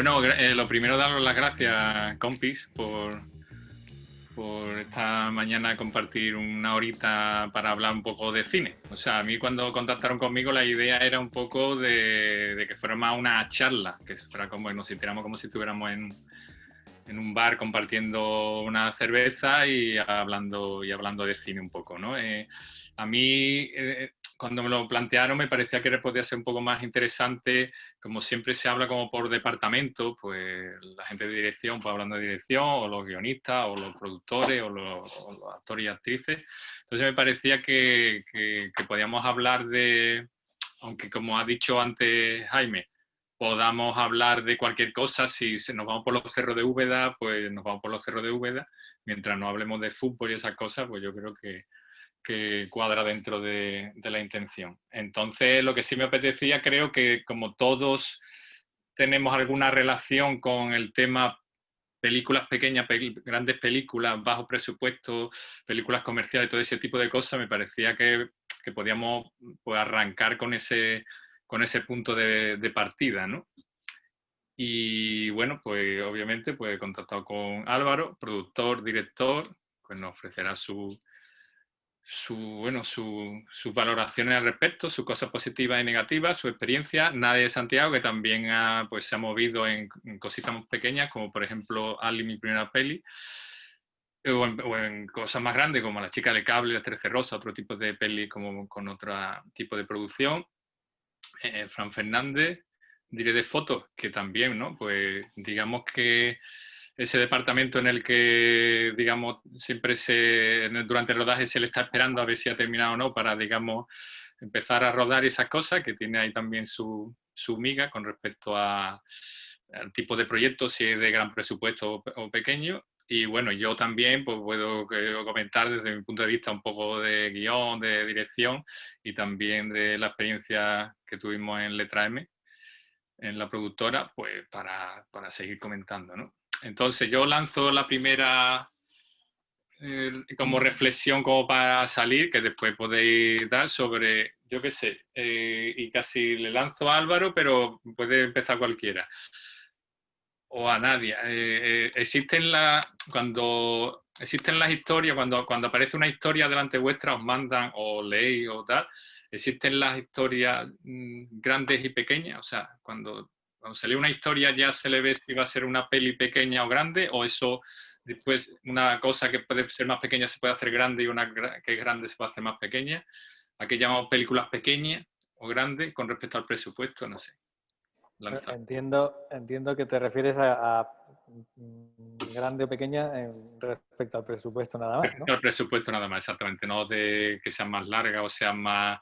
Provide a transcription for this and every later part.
Bueno, lo primero, daros las gracias, compis, por esta mañana compartir una horita para hablar un poco de cine. O sea, a mí cuando contactaron conmigo la idea era un poco de que fuera más una charla, que fuera como nos sintiéramos como si estuviéramos en un bar compartiendo una cerveza y hablando de cine un poco, ¿no? A mí, cuando me lo plantearon, me parecía que podía ser un poco más interesante. Como siempre se habla como por departamento, pues la gente de dirección, pues hablando de dirección, o los guionistas, o los productores, o los actores y actrices. Entonces me parecía que podíamos hablar de, aunque como ha dicho antes Jaime, podamos hablar de cualquier cosa. Si nos vamos por los cerros de Úbeda, pues nos vamos por los cerros de Úbeda. Mientras no hablemos de fútbol y esas cosas, pues yo creo que cuadra dentro de la intención. Entonces, lo que sí me apetecía, creo que como todos tenemos alguna relación con el tema películas pequeñas, grandes películas, bajo presupuesto, películas comerciales, todo ese tipo de cosas, me parecía que podíamos, pues, arrancar con ese punto de partida, ¿no? Y bueno, pues obviamente pues he contactado con Álvaro, productor, director, pues nos ofrecerá sus valoraciones al respecto, sus cosas positivas y negativas, su experiencia. Nadie de Santiago, que también pues, se ha movido en cositas muy pequeñas, como por ejemplo Ali, mi primera peli, o en cosas más grandes, como La chica del cable, La 13 Rosa, otro tipo de peli como con otro tipo de producción. Fran Fernández, diré de fotos, que también, ¿no? Pues digamos que ese departamento en el que, digamos, siempre durante el rodaje se le está esperando a ver si ha terminado o no para, digamos, empezar a rodar esas cosas, que tiene ahí también su miga con respecto al tipo de proyecto, si es de gran presupuesto o pequeño. Y bueno, yo también pues, puedo comentar desde mi punto de vista un poco de guión, de dirección y también de la experiencia que tuvimos en Letra M, en la productora, pues para seguir comentando, ¿no? Entonces yo lanzo la primera como reflexión como para salir, que después podéis dar sobre, yo qué sé, y casi le lanzo a Álvaro, pero puede empezar cualquiera. O a nadie. Cuando existen las historias, cuando aparece una historia delante vuestra, os mandan o leéis o tal, existen las historias grandes y pequeñas. O sea, cuando se lee una historia ya se le ve si va a ser una peli pequeña o grande, o eso después una cosa que puede ser más pequeña se puede hacer grande y una que es grande se puede hacer más pequeña. Aquí llamamos películas pequeñas o grandes con respecto al presupuesto, no sé. Lanza. Entiendo que te refieres a grande o pequeña respecto al presupuesto nada más, ¿no? El presupuesto nada más, exactamente, no de que sean más largas o sean más,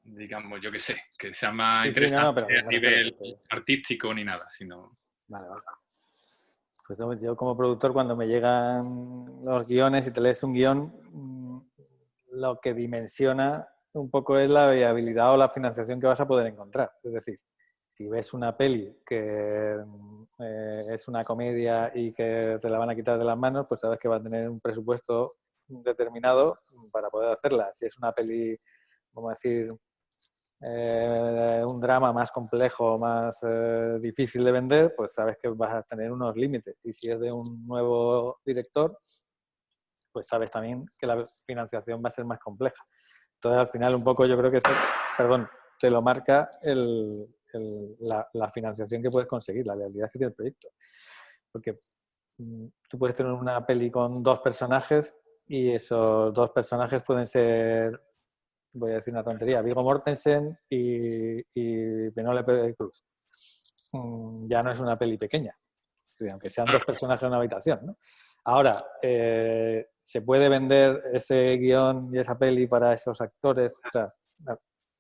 digamos, yo qué sé, que sean más interesantes pero a nivel artístico ni nada, sino... Vale. Pues yo como productor, cuando me llegan los guiones y te lees un guión, lo que dimensiona un poco es la viabilidad o la financiación que vas a poder encontrar. Es decir, si ves una peli que es una comedia y que te la van a quitar de las manos, pues sabes que va a tener un presupuesto determinado para poder hacerla. Si es una peli, vamos a decir, un drama más complejo, más difícil de vender, pues sabes que vas a tener unos límites. Y si es de un nuevo director, pues sabes también que la financiación va a ser más compleja. Entonces, al final, un poco yo creo que eso, te lo marca la financiación que puedes conseguir, la viabilidad que tiene el proyecto. Porque tú puedes tener una peli con 2 personajes y esos 2 personajes pueden ser, voy a decir una tontería, Viggo Mortensen y Penélope Cruz. Ya no es una peli pequeña, aunque sean 2 personajes en una habitación, ¿no? Ahora, ¿se puede vender ese guión y esa peli para esos actores? O sea,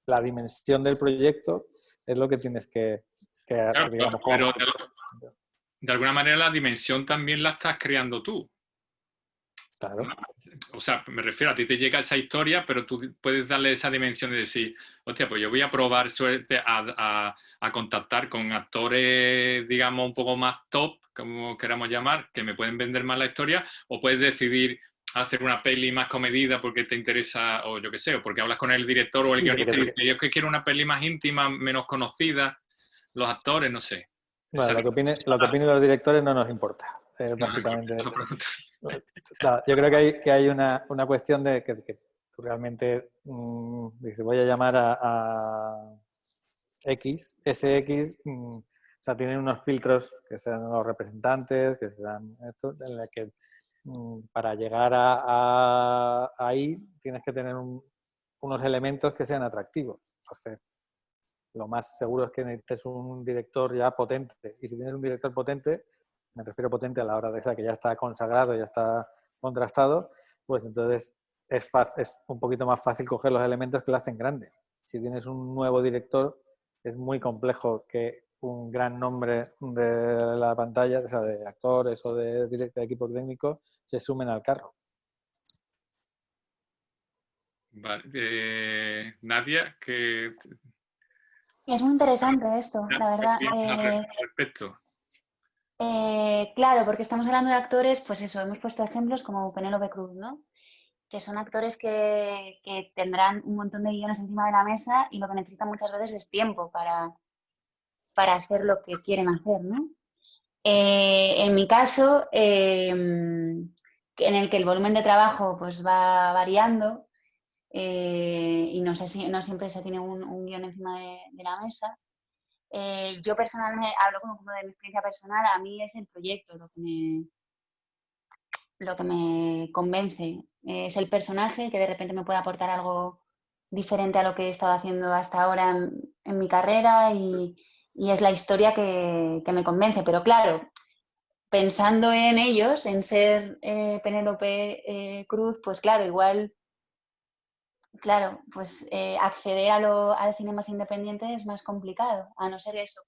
la dimensión del proyecto es lo que tienes que Claro, digamos, pero de alguna manera la dimensión también la estás creando tú. Claro. O sea, me refiero, a ti te llega esa historia, pero tú puedes darle esa dimensión de decir, hostia, pues yo voy a probar suerte a contactar con actores, digamos, un poco más top, como queramos llamar, que me pueden vender más la historia, o puedes decidir hacer una peli más comedida porque te interesa, o yo qué sé, o porque hablas con el director o el guionista y dices, yo es que quiero una peli más íntima, menos conocida, los actores, no sé. Bueno, lo que opinen los directores no nos importa, básicamente. No, yo creo que hay una cuestión de que tú realmente dices, voy a llamar a X, ese X, o sea, tienen unos filtros que sean los representantes, que sean estos, en la que para llegar ahí tienes que tener unos elementos que sean atractivos. Entonces, lo más seguro es que necesites un director ya potente. Y si tienes un director potente, me refiero potente a la hora de esa que ya está consagrado, ya está contrastado, pues entonces es un poquito más fácil coger los elementos que lo hacen grandes. Si tienes un nuevo director, es muy complejo que un gran nombre de la pantalla, o sea, de actores o de equipo técnico, se sumen al carro. Vale. Nadia, que Es muy interesante esto, la verdad. al respecto. Claro, porque estamos hablando de actores, pues eso, hemos puesto ejemplos como Penélope Cruz, ¿no? Que son actores que tendrán un montón de guiones encima de la mesa y lo que necesitan muchas veces es tiempo para hacer lo que quieren hacer, ¿no? En mi caso, en el que el volumen de trabajo pues va variando y no siempre se tiene un guión encima de la mesa, yo personalmente hablo como de mi experiencia personal, a mí es el proyecto lo que me convence. Es el personaje que de repente me puede aportar algo diferente a lo que he estado haciendo hasta ahora en mi carrera y es la historia que me convence. Pero claro, pensando en ellos, en ser Penélope Cruz, pues claro, igual, claro, pues acceder al cine más independiente es más complicado, a no ser eso,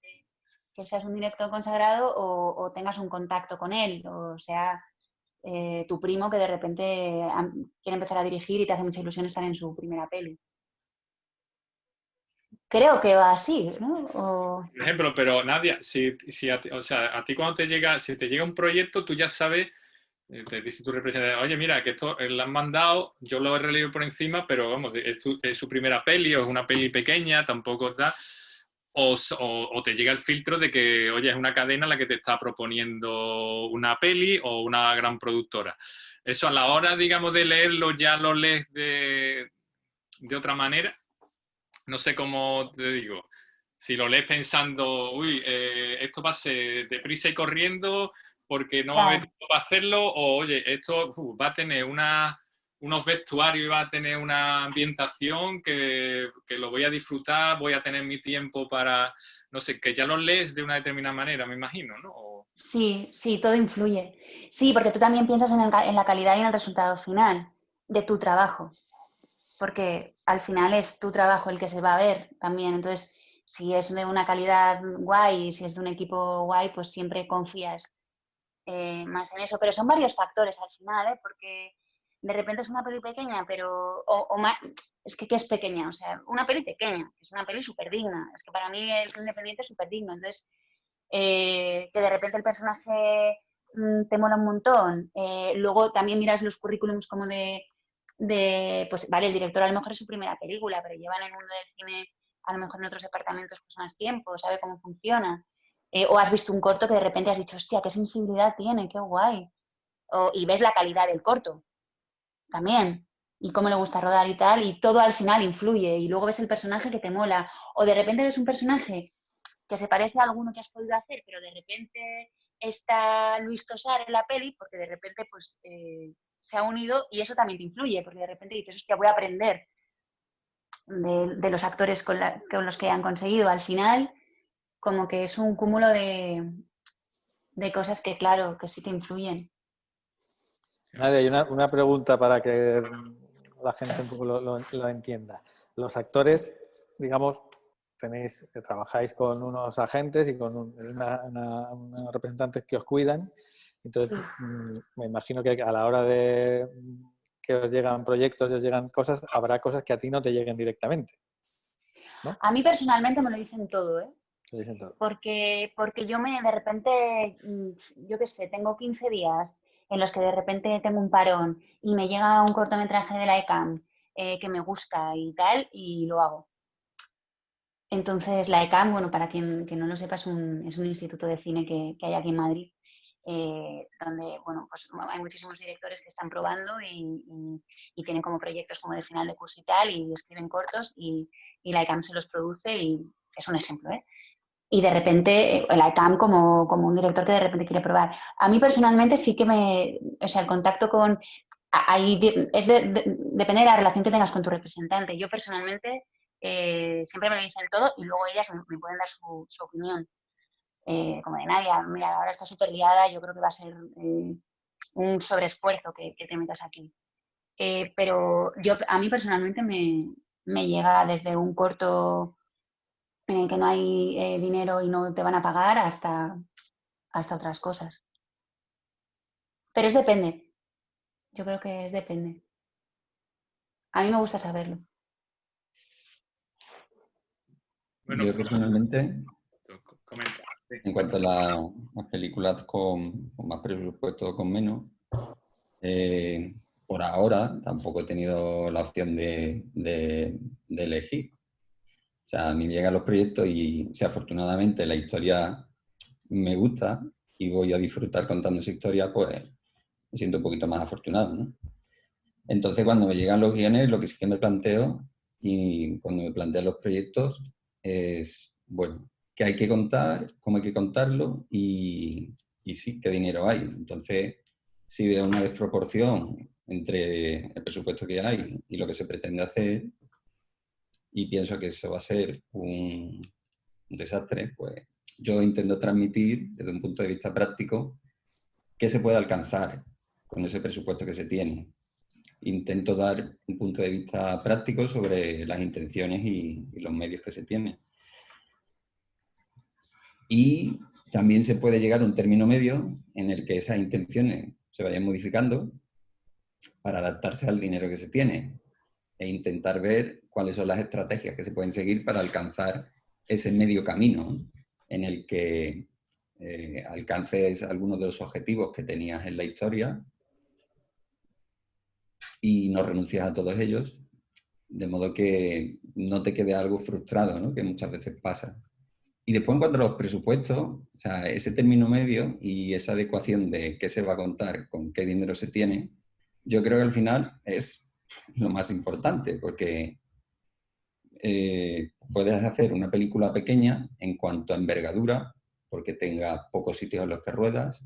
que seas un director consagrado o tengas un contacto con él, o sea, tu primo que de repente quiere empezar a dirigir y te hace mucha ilusión estar en su primera peli. Creo que va así, ¿no? Por ejemplo, pero Nadia, si a ti cuando si te llega un proyecto, tú ya sabes, te dice tu representante, oye, mira, que esto lo han mandado, yo lo he releído por encima, pero vamos, es su primera peli o es una peli pequeña, tampoco da. O te llega el filtro de que, oye, es una cadena la que te está proponiendo una peli o una gran productora. Eso a la hora, digamos, de leerlo, ya lo lees de otra manera. No sé cómo te digo. Si lo lees pensando, uy, esto va a ser deprisa y corriendo porque no va a haber tiempo para hacerlo, o oye, esto va a tener unos vestuarios y va a tener una ambientación que lo voy a disfrutar, voy a tener mi tiempo para, no sé, que ya lo lees de una determinada manera, me imagino, ¿no? Sí, todo influye. Sí, porque tú también piensas en la calidad y en el resultado final de tu trabajo, porque al final es tu trabajo el que se va a ver también. Entonces, si es de una calidad guay, si es de un equipo guay, pues siempre confías más en eso. Pero son varios factores al final, ¿eh? Porque de repente es una peli pequeña, pero... es que ¿qué es pequeña? O sea, una peli pequeña, es una peli súper digna. Es que para mí el cine independiente es súper digno. Entonces, que de repente el personaje te mola un montón. Luego también miras los currículums como pues vale, el director a lo mejor es su primera película, pero lleva en el mundo del cine a lo mejor en otros departamentos pues más tiempo, sabe cómo funciona. O has visto un corto que de repente has dicho, hostia, qué sensibilidad tiene, qué guay. Y ves la calidad del corto también, y cómo le gusta rodar y tal, y todo al final influye. Y luego ves el personaje que te mola. O de repente ves un personaje que se parece a alguno que has podido hacer, pero de repente está Luis Tosar en la peli, porque de repente pues se ha unido y eso también te influye, porque de repente dices, hostia, voy a aprender de los actores con los que han conseguido. Al final, como que es un cúmulo de cosas que, claro, que sí te influyen. Nadia, hay una pregunta para que la gente un poco lo entienda. Los actores, digamos, trabajáis con unos agentes y con unos representantes que os cuidan. Entonces, me imagino que a la hora de que os llegan proyectos, os llegan cosas, habrá cosas que a ti no te lleguen directamente, ¿no? A mí personalmente me lo dicen todo, ¿eh? Te dicen todo. Porque yo de repente, yo qué sé, tengo 15 días en los que de repente tengo un parón y me llega un cortometraje de la ICAM que me gusta y tal, y lo hago. Entonces, la ECAM, bueno, para quien no lo sepa, es un instituto de cine que hay aquí en Madrid, donde, bueno, pues hay muchísimos directores que están probando y tienen como proyectos como de final de curso y tal, y escriben cortos, y la ECAM se los produce y es un ejemplo, ¿eh? Y de repente, la ECAM como un director que de repente quiere probar. A mí personalmente sí que o sea, el contacto con, ahí depende de la relación que tengas con tu representante. Yo personalmente siempre me lo dicen todo y luego ellas me pueden dar su opinión. Como de Nadia, mira, ahora está súper liada, yo creo que va a ser un sobreesfuerzo que te metas aquí. Pero a mí personalmente me llega desde un corto en el que no hay dinero y no te van a pagar hasta otras cosas. Pero es depende. Yo creo que es depende. A mí me gusta saberlo. Bueno, Yo personalmente, comenta. Sí. en cuanto a las películas con más presupuesto o con menos, por ahora tampoco he tenido la opción de elegir. O sea, a mí me llegan los proyectos y si afortunadamente la historia me gusta y voy a disfrutar contando esa historia, pues me siento un poquito más afortunado, ¿no? Entonces, cuando me llegan los guiones, lo que sí que me planteo y cuando me plantean los proyectos es, bueno, qué hay que contar, cómo hay que contarlo y sí, qué dinero hay. Entonces, si veo una desproporción entre el presupuesto que hay y lo que se pretende hacer y pienso que eso va a ser un desastre, pues yo intento transmitir desde un punto de vista práctico qué se puede alcanzar con ese presupuesto que se tiene. Intento dar un punto de vista práctico sobre las intenciones y los medios que se tienen. Y también se puede llegar a un término medio en el que esas intenciones se vayan modificando para adaptarse al dinero que se tiene e intentar ver cuáles son las estrategias que se pueden seguir para alcanzar ese medio camino en el que alcances algunos de los objetivos que tenías en la historia y no renuncias a todos ellos, de modo que no te quede algo frustrado, ¿no? Que muchas veces pasa. Y después, en cuanto a los presupuestos, o sea, ese término medio y esa adecuación de qué se va a contar, con qué dinero se tiene, yo creo que al final es lo más importante, porque puedes hacer una película pequeña en cuanto a envergadura, porque tenga pocos sitios en los que ruedas,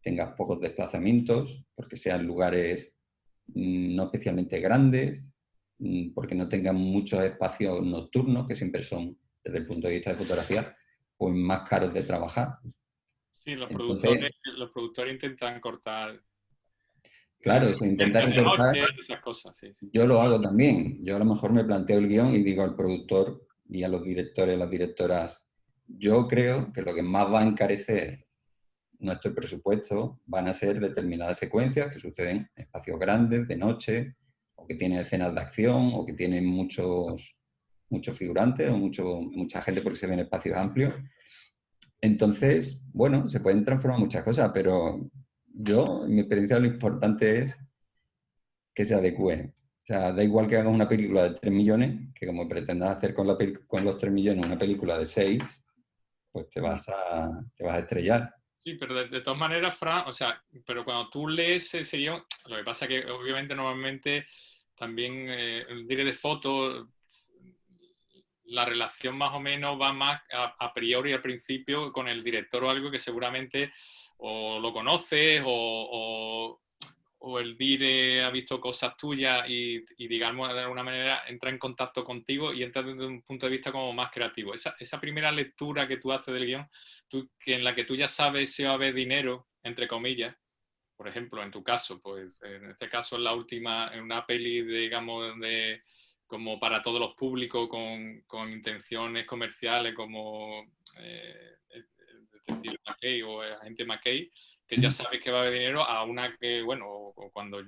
tenga pocos desplazamientos, porque sean lugares no especialmente grandes, porque no tengan muchos espacios nocturnos, que siempre son, desde el punto de vista de fotografía, pues más caros de trabajar. Sí, Entonces, los productores intentan cortar. claro, eso, intentar recortar, esas cosas, sí, sí. yo lo hago también. Yo a lo mejor me planteo el guión y digo al productor y a los directores, a las directoras, yo creo que lo que más va a encarecer nuestro presupuesto van a ser determinadas secuencias que suceden en espacios grandes, de noche, o que tienen escenas de acción, o que tienen muchos figurantes, o mucha gente porque se ven espacios amplios. Entonces, bueno, se pueden transformar muchas cosas, pero yo, en mi experiencia, lo importante es que se adecue. O sea, da igual que hagas una película de 3 millones, que como pretendas hacer con los 3 millones una película de 6, pues te vas a estrellar. Sí, pero de todas maneras, Fran, o sea, pero cuando tú lees ese guión, lo que pasa es que obviamente normalmente también el director de foto, la relación más o menos va más a priori al principio con el director o algo que seguramente o lo conoces o el dire ha visto cosas tuyas y, digamos, de alguna manera entra en contacto contigo y entra desde un punto de vista como más creativo. Esa primera lectura que tú haces del guión, en la que tú ya sabes si va a haber dinero, entre comillas, por ejemplo, en tu caso, pues en este caso en la última, en una peli, digamos, como para todos los públicos, con intenciones comerciales como el detective McKay o el agente McKay, que ya sabes que va a haber dinero, a una que, bueno, o cuando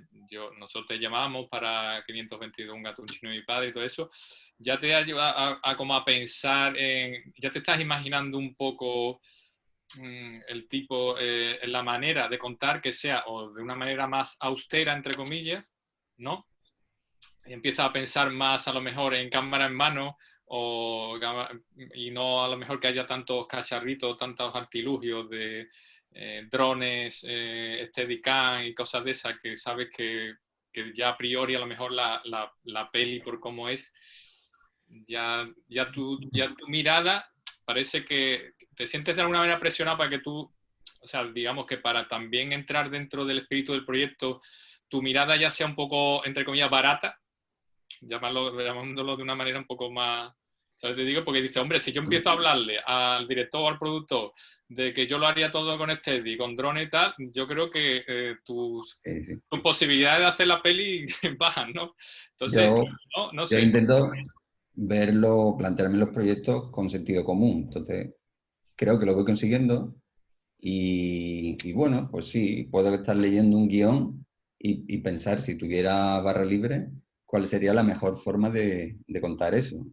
nosotros te llamábamos para 522, un gato, un chino y mi padre y todo eso, ya te ha llevado a como a pensar ya te estás imaginando un poco el tipo, la manera de contar que sea o de una manera más austera, entre comillas, ¿no? Y empieza a pensar más a lo mejor en cámara en mano y no a lo mejor que haya tantos cacharritos, tantos artilugios de drones, Steadicam y cosas de esas que sabes que ya a priori a lo mejor la peli por cómo es, ya tu mirada parece que te sientes de alguna manera presionado para que tú, o sea, digamos que para también entrar dentro del espíritu del proyecto, tu mirada ya sea un poco, entre comillas, barata, llamándolo de una manera un poco más, ¿sabes? Te digo, porque dice, hombre, si yo empiezo a hablarle al director o al productor de que yo lo haría todo con Steady, con drone y tal, yo creo que tus posibilidades de hacer la peli bajan, ¿no? Entonces, no Yo sé. intento verlo, plantearme los proyectos con sentido común. Entonces, creo que lo voy consiguiendo y bueno, pues sí, puedo estar leyendo un guión y pensar, si tuviera barra libre, cuál sería la mejor forma de contar eso.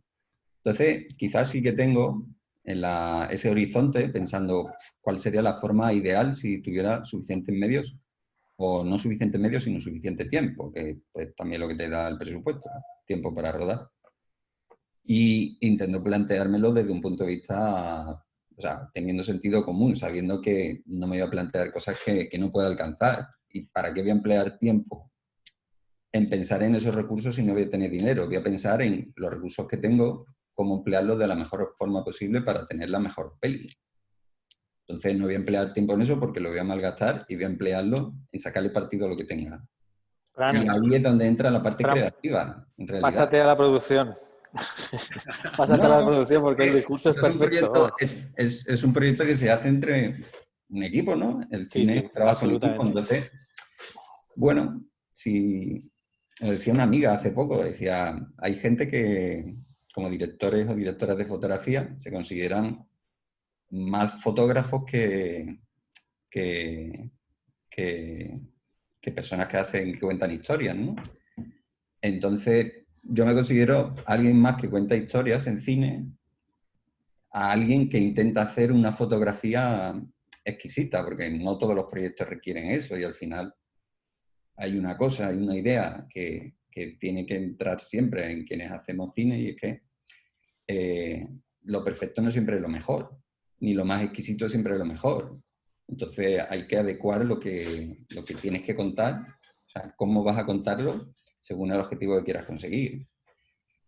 Entonces, quizás sí que tengo ese horizonte pensando cuál sería la forma ideal si tuviera suficientes medios, o no suficientes medios, sino suficiente tiempo, que es también lo que te da el presupuesto, tiempo para rodar. Y intento planteármelo desde un punto de vista, o sea, teniendo sentido común, sabiendo que no me voy a plantear cosas que no puedo alcanzar. ¿Y para qué voy a emplear tiempo en pensar en esos recursos si no voy a tener dinero? Voy a pensar en los recursos que tengo, cómo emplearlos de la mejor forma posible para tener la mejor peli. Entonces no voy a emplear tiempo en eso porque lo voy a malgastar y voy a emplearlo en sacarle partido a lo que tenga. Fran, Y ahí es donde entra la parte Fran, creativa, en realidad. pásate a la producción. Pásate a la No, producción porque el discurso es es un perfecto. proyecto, es un proyecto que se hace entre un equipo, ¿no? El Sí, cine sí, trabaja en equipo. absolutamente. Entonces, bueno, si lo decía una amiga hace poco, decía, hay gente que como directores o directoras de fotografía se consideran más fotógrafos que, que, que personas que cuentan historias, ¿no? Entonces, yo me considero alguien más que cuenta historias en cine, a alguien que intenta hacer una fotografía exquisita, porque no todos los proyectos requieren eso y al final hay una cosa, hay una idea que tiene que entrar siempre en quienes hacemos cine, y es que lo perfecto no siempre es lo mejor, ni lo más exquisito siempre es lo mejor. Entonces hay que adecuar lo que tienes que contar, o sea, cómo vas a contarlo según el objetivo que quieras conseguir.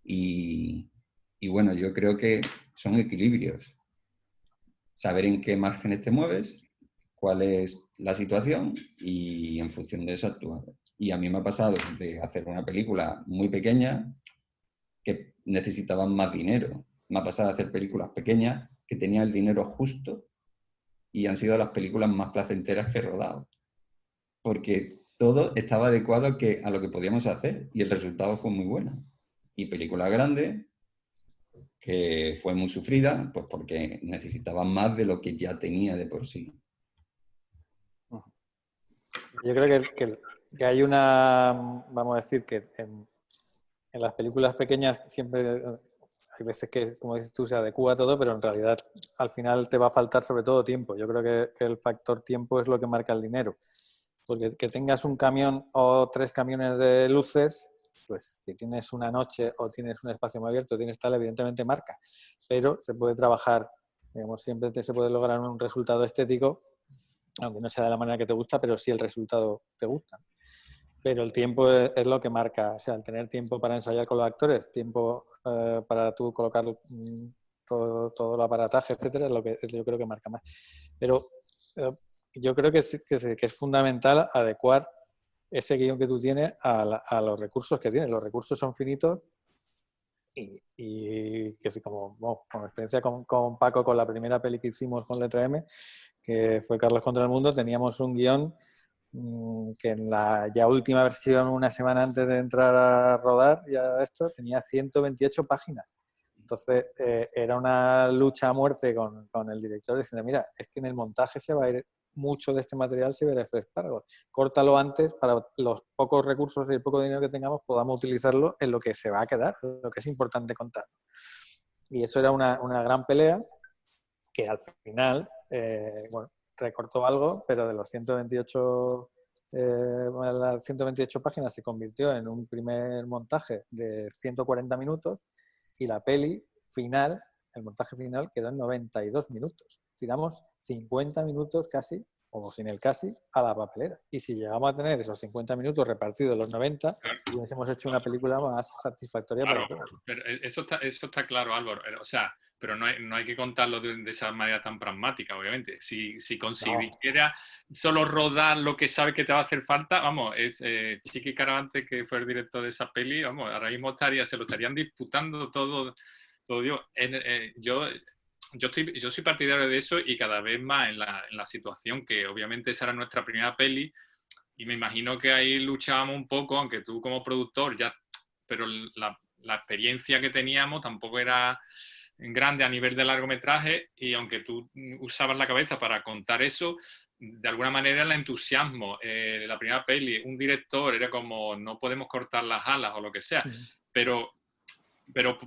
Y bueno, yo creo que son equilibrios. Saber en qué márgenes te mueves, cuál es la situación y en función de eso actuar. Y a mí me ha pasado de hacer una película muy pequeña que necesitaban más dinero. Me ha pasado de hacer películas pequeñas que tenían el dinero justo y han sido las películas más placenteras que he rodado. Porque todo estaba adecuado a lo que podíamos hacer y el resultado fue muy bueno. Y películas grandes que fue muy sufrida, pues porque necesitaban más de lo que ya tenía de por sí. Yo creo que hay una, vamos a decir que en las películas pequeñas siempre hay veces que, como dices tú, se adecua todo, pero en realidad al final te va a faltar sobre todo tiempo. Yo creo que el factor tiempo es lo que marca el dinero. Porque que tengas un camión o 3 camiones de luces, pues si tienes una noche o tienes un espacio muy abierto, tienes tal, evidentemente marca. Pero se puede trabajar, digamos, siempre se puede lograr un resultado estético, aunque no sea de la manera que te gusta, pero sí el resultado te gusta. Pero el tiempo es lo que marca, o sea, el tener tiempo para ensayar con los actores, tiempo para tú colocar todo el aparataje, etcétera, es lo que yo creo que marca más. Pero yo creo que es fundamental adecuar ese guión que tú tienes a los recursos que tienes. Los recursos son finitos y que como con experiencia con Paco, con la primera peli que hicimos con Letra M, que fue Carlos contra el Mundo, teníamos un guión que en la ya última versión, una semana antes de entrar a rodar, ya esto tenía 128 páginas. Entonces era una lucha a muerte con el director diciendo, mira, es que en el montaje se va a ir mucho de este material, se va a ir a espárragos. Córtalo antes para los pocos recursos y el poco dinero que tengamos podamos utilizarlo en lo que se va a quedar, lo que es importante contar. Y eso era una gran pelea que al final, bueno, recortó algo, pero de los 128, las 128 páginas se convirtió en un primer montaje de 140 minutos y la peli final, el montaje final quedó en 92 minutos. Tiramos 50 minutos casi, o sin el casi, a la papelera. Y si llegamos a tener esos 50 minutos repartidos en los 90, hubiésemos hecho una película más satisfactoria para todos. Pero eso está claro, Álvaro. O sea, pero no hay que contarlo de esa manera tan pragmática, obviamente. Si consiguiera solo rodar lo que sabes que te va a hacer falta, vamos, es Chiqui Caravante, que fue el director de esa peli, vamos, ahora mismo se lo estarían disputando todo Dios. Yo soy partidario de eso y cada vez más en la situación que obviamente esa era nuestra primera peli y me imagino que ahí luchábamos un poco, aunque tú como productor ya, pero la experiencia que teníamos tampoco era grande a nivel de largometraje y aunque tú usabas la cabeza para contar eso, de alguna manera el entusiasmo, la primera peli, un director era como no podemos cortar las alas o lo que sea, pero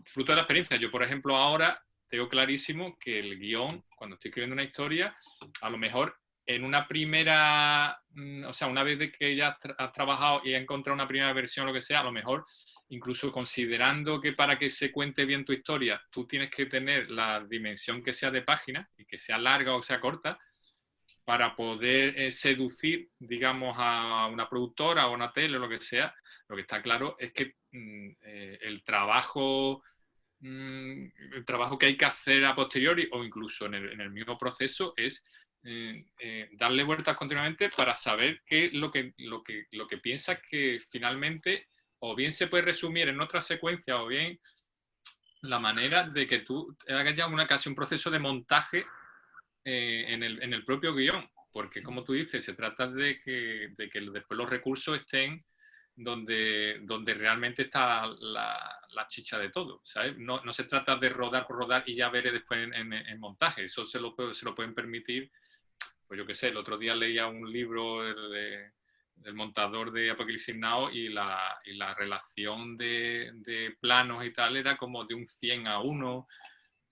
fruto de la experiencia. Yo, por ejemplo, ahora tengo clarísimo que el guión, cuando estoy escribiendo una historia, a lo mejor en una primera, o sea, una vez de que ya has trabajado y has encontrado una primera versión o lo que sea, a lo mejor, incluso considerando que para que se cuente bien tu historia, tú tienes que tener la dimensión que sea de página y que sea larga o sea corta, para poder seducir, digamos, a una productora o una tele o lo que sea, lo que está claro es que el trabajo que hay que hacer a posteriori o incluso en el mismo proceso es darle vueltas continuamente para saber qué es lo que piensas que finalmente o bien se puede resumir en otra secuencia o bien la manera de que tú hagas ya casi un proceso de montaje en el propio guión, porque como tú dices, se trata de que después los recursos estén donde realmente está la chicha de todo, ¿sabes? No se trata de rodar por rodar y ya veré después en montaje, eso se lo pueden permitir, pues yo qué sé, el otro día leía un libro del montador de Apocalipsis Now y la relación de planos y tal era como de un 100:1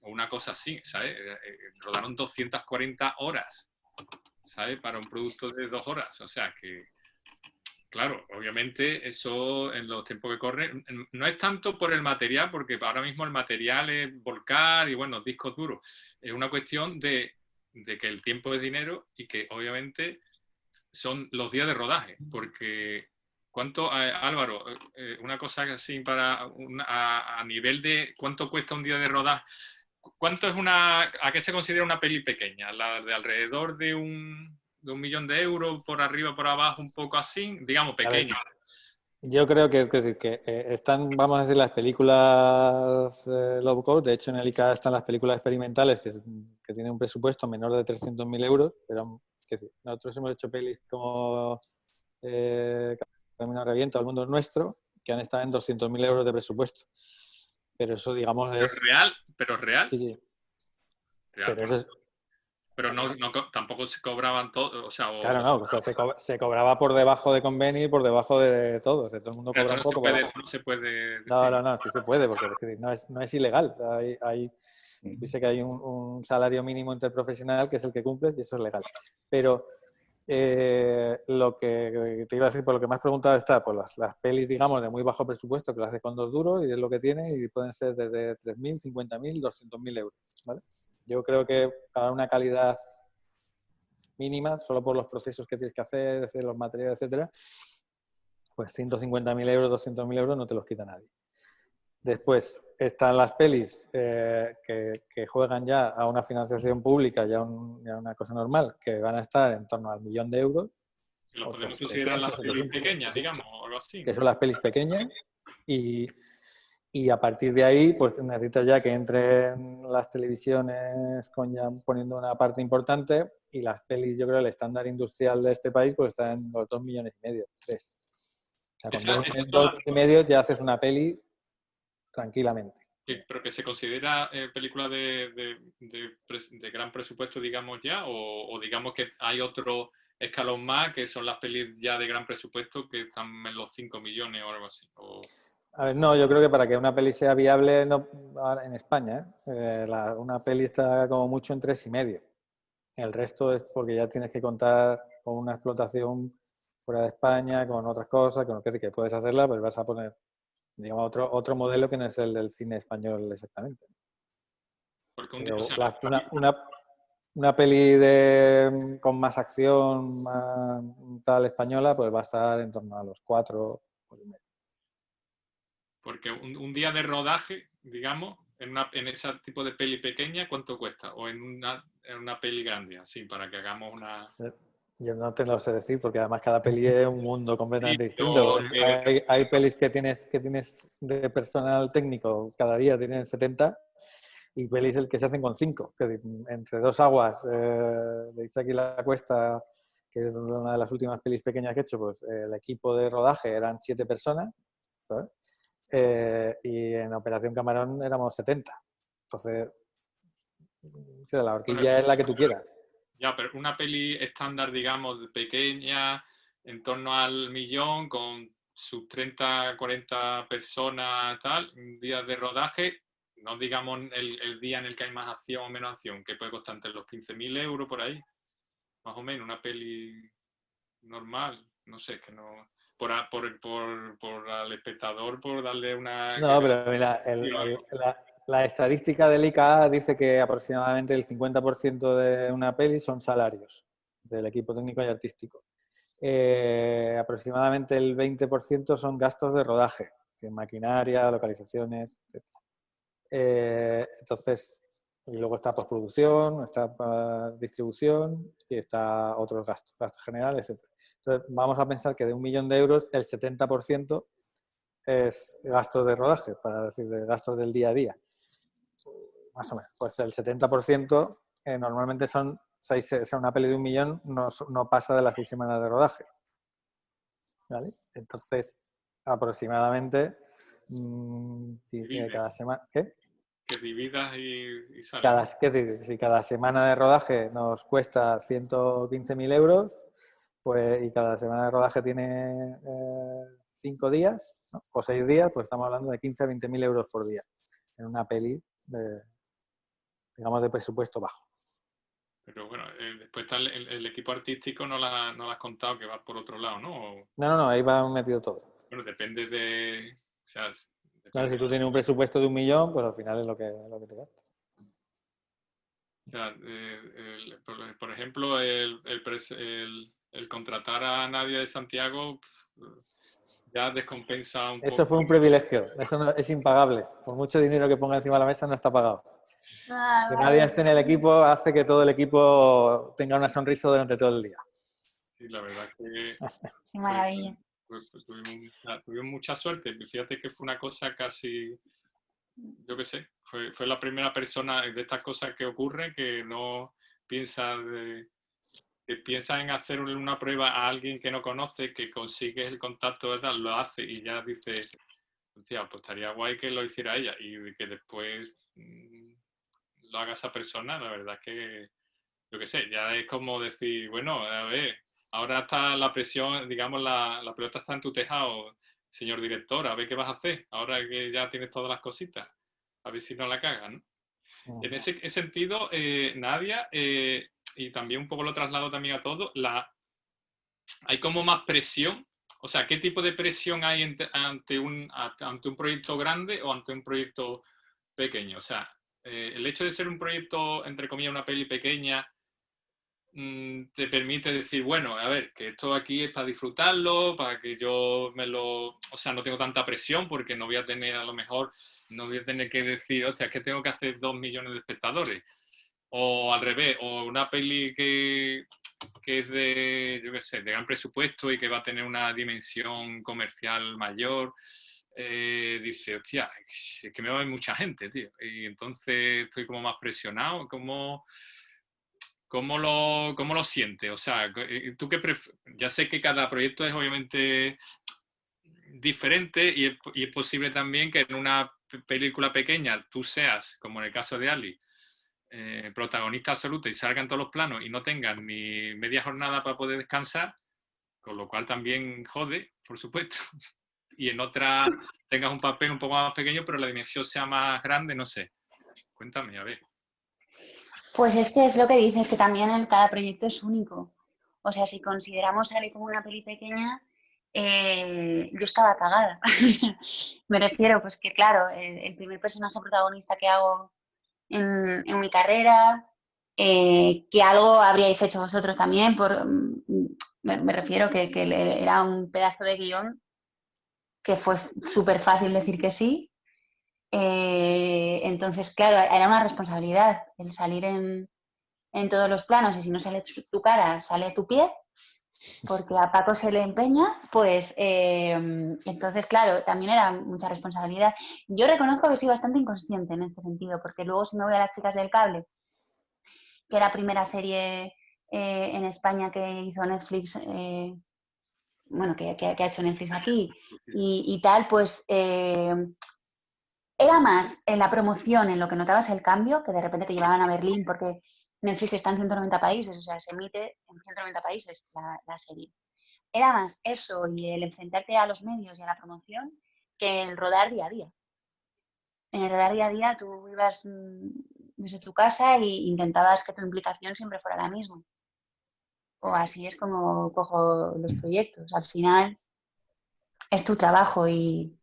o una cosa así, ¿sabes? Rodaron 240 horas, ¿sabes? Para un producto de 2 horas. O sea que, claro, obviamente eso en los tiempos que corren no es tanto por el material, porque ahora mismo el material es volcar y, bueno, discos duros. Es una cuestión de que el tiempo es dinero y que obviamente son los días de rodaje, porque ¿cuánto, Álvaro, una cosa así a nivel de cuánto cuesta un día de rodaje? ¿Cuánto es a qué se considera una peli pequeña? ¿La de alrededor de un millón de euros, por arriba, por abajo, un poco así? Digamos, pequeña. Yo creo que están, vamos a decir, las películas low cost. De hecho, en el ICA están las películas experimentales que tienen un presupuesto menor de 300.000 euros. Pero nosotros hemos hecho pelis como Camino a Reviento, El Mundo es Nuestro, que han estado en 200.000 euros de presupuesto. Pero eso, digamos, ¿Pero es... real? ¿Pero real? Sí, sí. Real, Pero eso es... Pero tampoco se cobraban todo, o sea... Claro, no, o sea, se cobraba por debajo de convenio y por debajo de todo. O sea, todo el mundo cobra un poco. No se puede decir. No, sí se puede, porque no es ilegal. Dice que hay un salario mínimo interprofesional que es el que cumples y eso es legal. Pero lo que te iba a decir, por lo que me has preguntado está, pues las pelis, digamos, de muy bajo presupuesto, que lo haces con 2 duros y es lo que tiene, y pueden ser desde 3.000, 50.000, 200.000 euros, ¿vale? Yo creo que para una calidad mínima, solo por los procesos que tienes que hacer, los materiales, etcétera, pues 150.000 euros, 200.000 euros no te los quita nadie. Después están las pelis que juegan ya a una financiación pública, ya una cosa normal, que van a estar en torno al 1.000.000 de euros. Lo podemos considerar las pelis pequeñas, digamos, o algo así. Que son las pelis pequeñas y a partir de ahí pues necesitas ya que entren las televisiones ya poniendo una parte importante y las pelis, yo creo, el estándar industrial de este país pues está en los 2,5 millones, 3. O sea, con 2,5 millones ya haces una peli tranquilamente. ¿Pero que se considera película de gran presupuesto, digamos ya? O digamos que hay otro escalón más, que son las pelis ya de gran presupuesto, que están en los 5 millones o algo así? A ver, no, yo creo que para que una peli sea viable en España, una peli está como mucho en 3,5. El resto es porque ya tienes que contar con una explotación fuera de España, con otras cosas, que puedes hacerla, pues vas a poner, digamos, otro modelo que no es el del cine español exactamente. Porque Pero o sea, una peli con más acción, más tal española, pues va a estar en torno a los 4. porque un día de rodaje, digamos, en ese tipo de peli pequeña, ¿cuánto cuesta? O en una peli grande, así, para que hagamos una... Yo no te lo sé decir, porque además cada peli es un mundo completamente Sí, distinto. pero, Hay pelis que tienes de personal técnico, cada día tienen 70, y pelis el que se hacen con 5. Entre Dos aguas, de Isaac y la Cuesta, que es una de las últimas pelis pequeñas que he hecho, pues el equipo de rodaje eran 7 personas, ¿sabes? Y en Operación Camarón éramos 70. Entonces, la horquilla es la que tú quieras. ya, pero una peli estándar, digamos, pequeña, en torno al millón, con sus 30, 40 personas, tal, días de rodaje, no digamos el día en el que hay más acción o menos acción, que puede costar entre los 15.000 euros por ahí, más o menos, una peli normal, no sé, que no... Por al espectador, por darle una... No, pero mira, la estadística del ICA dice que aproximadamente el 50% de una peli son salarios del equipo técnico y artístico. Aproximadamente el 20% son gastos de rodaje, de maquinaria, localizaciones, etc. Entonces, y luego está postproducción, está distribución y está otros gastos generales, etc. Entonces, vamos a pensar que de 1 millón de euros, el 70% es gastos de rodaje, para decir, de gastos del día a día. Más o menos. Pues el 70% normalmente son 6, o sea, una peli de 1 millón no pasa de las 6 semanas de rodaje. ¿Vale? Entonces, aproximadamente, cada semana... ¿Qué? Que dividas y sales. Es decir, si cada semana de rodaje nos cuesta 115.000 euros, pues, y cada semana de rodaje tiene 5 días, ¿no? O 6 días, pues estamos hablando de 15 a 20.000 euros por día en una peli digamos, de presupuesto bajo. Pero bueno, después está el equipo artístico, no la has contado, que va por otro lado, ¿no? No, ahí va metido todo. Bueno, depende de... O sea, Claro, si tú tienes un presupuesto de 1 millón, pues al final es lo que te da. O sea, por ejemplo, el contratar a Nadia de Santiago ya descompensa un Eso poco. fue un privilegio, eso es impagable. Por mucho dinero que ponga encima de la mesa no está pagado. Que nadie esté en el equipo hace que todo el equipo tenga una sonrisa durante todo el día. Sí, la verdad que Qué maravilla. tuvimos mucha suerte. Fíjate que fue una cosa casi, yo qué sé, fue la primera persona de estas cosas que ocurren que no piensa que piensa en hacer una prueba a alguien que no conoce, que consigues el contacto de tal, lo hace y ya dice, hostia, pues estaría guay que lo hiciera ella y que después lo haga esa persona, la verdad es que, yo qué sé, ya es como decir, bueno, a ver, ahora está la presión, digamos, la pelota está en tu tejado, señor director, a ver qué vas a hacer, ahora que ya tienes todas las cositas, a ver si no la cagas, ¿no? En ese sentido, Nadia, y también un poco lo traslado también a todo, hay como más presión, o sea, ¿qué tipo de presión hay ante un proyecto grande o ante un proyecto pequeño? O sea, el hecho de ser un proyecto, entre comillas, una peli pequeña, te permite decir, bueno, a ver, que esto aquí es para disfrutarlo, para que yo o sea, no tengo tanta presión porque no voy a tener, a lo mejor, no voy a tener que decir, hostia, es que tengo que hacer 2 millones de espectadores. O al revés, o una peli que es de, yo qué sé, de gran presupuesto y que va a tener una dimensión comercial mayor, dice, hostia, es que me va a ver mucha gente, tío. Y entonces estoy como más presionado, ¿cómo lo sientes? O sea, tú ya sé que cada proyecto es obviamente diferente y es posible también que en una película pequeña tú seas, como en el caso de Ali, protagonista absoluto y salgan todos los planos y no tengan ni media jornada para poder descansar, con lo cual también jode, por supuesto. Y en otra tengas un papel un poco más pequeño, pero la dimensión sea más grande, no sé. Cuéntame, a ver. Pues es que es lo que dices, que también cada proyecto es único. O sea, si consideramos a como una peli pequeña, yo estaba cagada. Me refiero, pues que claro, el primer personaje protagonista que hago en mi carrera, que algo habríais hecho vosotros también, me refiero que era un pedazo de guión que fue súper fácil decir que sí. Entonces, claro, era una responsabilidad el salir en todos los planos, y si no sale tu cara, sale tu pie, porque a Paco se le empeña, pues entonces, claro, también era mucha responsabilidad. Yo reconozco que soy bastante inconsciente en este sentido, porque luego si me voy a Las chicas del cable, que era la primera serie en España que hizo Netflix, bueno, que ha hecho Netflix aquí y tal, pues era más en la promoción, en lo que notabas el cambio, que de repente te llevaban a Berlín, porque Netflix está en 190 países, o sea, se emite en 190 países la serie. Era más eso y el enfrentarte a los medios y a la promoción que el rodar día a día. En el rodar día a día tú ibas desde tu casa e intentabas que tu implicación siempre fuera la misma. O así es como cojo los proyectos. Al final es tu trabajo y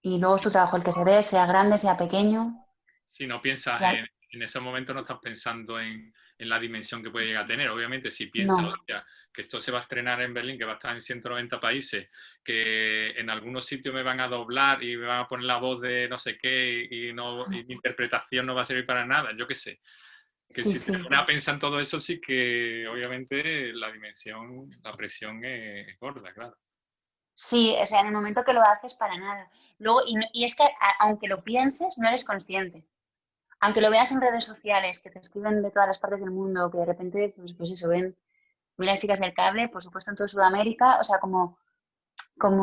luego es tu trabajo el que se ve, sea grande, sea pequeño. Si no piensas Ya, en ese momento, no estás pensando en la dimensión que puede llegar a tener. Obviamente, si piensas no. que esto se va a estrenar en Berlín, que va a estar en 190 países, que en algunos sitios me van a doblar y me van a poner la voz de no sé qué y mi interpretación no va a servir para nada, yo qué sé. Que Sí, si te sí. pones a pensar en todo eso, sí que obviamente la dimensión, la presión es gorda, claro. Sí, o sea, en el momento que lo haces, para nada. Luego, y es que aunque lo pienses, no eres consciente. Aunque lo veas en redes sociales, que te escriben de todas las partes del mundo, que de repente, pues eso, ven las chicas del cable, por supuesto en toda Sudamérica, o sea, como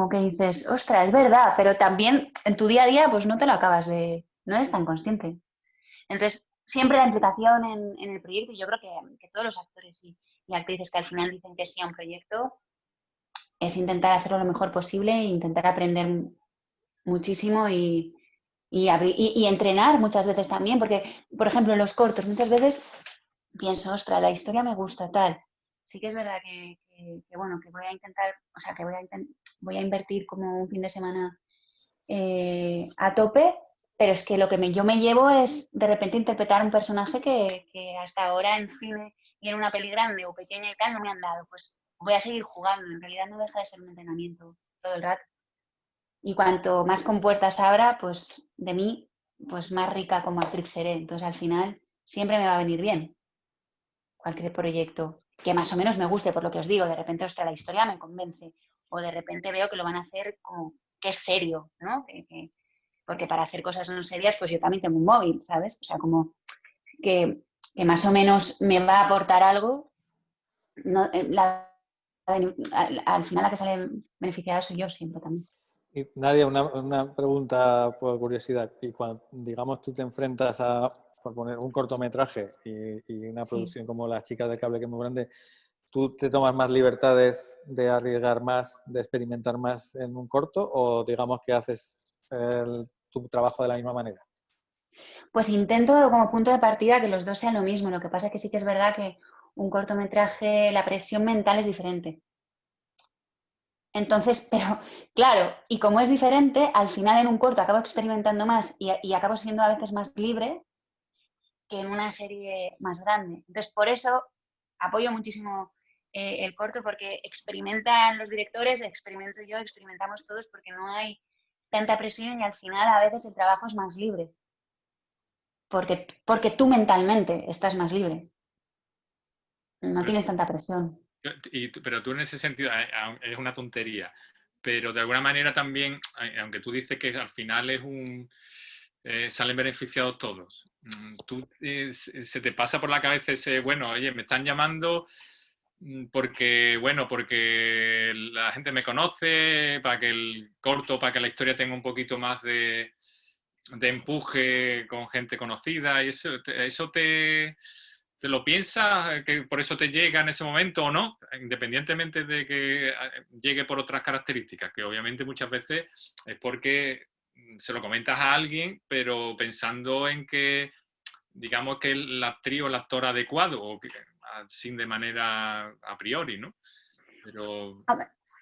que dices, ostras, es verdad, pero también en tu día a día, pues no te lo acabas no eres tan consciente. Entonces, siempre la implicación en el proyecto, y yo creo que todos los actores y actrices que al final dicen que sí a un proyecto, es intentar hacerlo lo mejor posible e intentar aprender muchísimo y entrenar muchas veces también, porque, por ejemplo, en los cortos, muchas veces pienso, ostras, la historia me gusta, tal. Sí que es verdad bueno, que voy a intentar, o sea, que voy a invertir como un fin de semana a tope, pero es que lo que yo me llevo es de repente interpretar un personaje que hasta ahora en cine y en una peli grande o pequeña y tal no me han dado. Pues voy a seguir jugando, en realidad no deja de ser un entrenamiento todo el rato. Y cuanto más compuertas abra, pues de mí, pues más rica como actriz seré. Entonces al final siempre me va a venir bien cualquier proyecto que más o menos me guste, por lo que os digo. De repente, ostras, la historia me convence. O de repente veo que lo van a hacer como que es serio, ¿no? Porque para hacer cosas no serias, pues yo también tengo un móvil, ¿sabes? O sea, como que más o menos me va a aportar algo. No, al final la que sale beneficiada soy yo siempre también. Y Nadia, una pregunta por curiosidad. Y cuando, digamos, tú te enfrentas a, por poner un cortometraje y una Sí. producción como Las chicas del cable, que es muy grande, ¿tú te tomas más libertades de arriesgar más, de experimentar más en un corto o digamos que haces tu trabajo de la misma manera? Pues intento como punto de partida que los dos sean lo mismo. Lo que pasa es que sí que es verdad que un cortometraje, la presión mental es diferente. Entonces, pero claro, y como es diferente, al final en un corto acabo experimentando más y acabo siendo a veces más libre que en una serie más grande. Entonces, por eso apoyo muchísimo el corto, porque experimentan los directores, experimento yo, experimentamos todos, porque no hay tanta presión y al final a veces el trabajo es más libre, porque tú mentalmente estás más libre, no Pero, tienes tanta presión. pero tú en ese sentido, es una tontería, pero de alguna manera también, aunque tú dices que al final salen beneficiados todos, se te pasa por la cabeza ese, bueno, oye, me están llamando porque la gente me conoce, para que el corto, para que la historia tenga un poquito más de empuje con gente conocida, y eso te lo piensas, que por eso te llega en ese momento o no, independientemente de que llegue por otras características, que obviamente muchas veces es porque se lo comentas a alguien, pero pensando en que, digamos, que la actriz o el actor adecuado, o que, sin de manera a priori, ¿no? Pero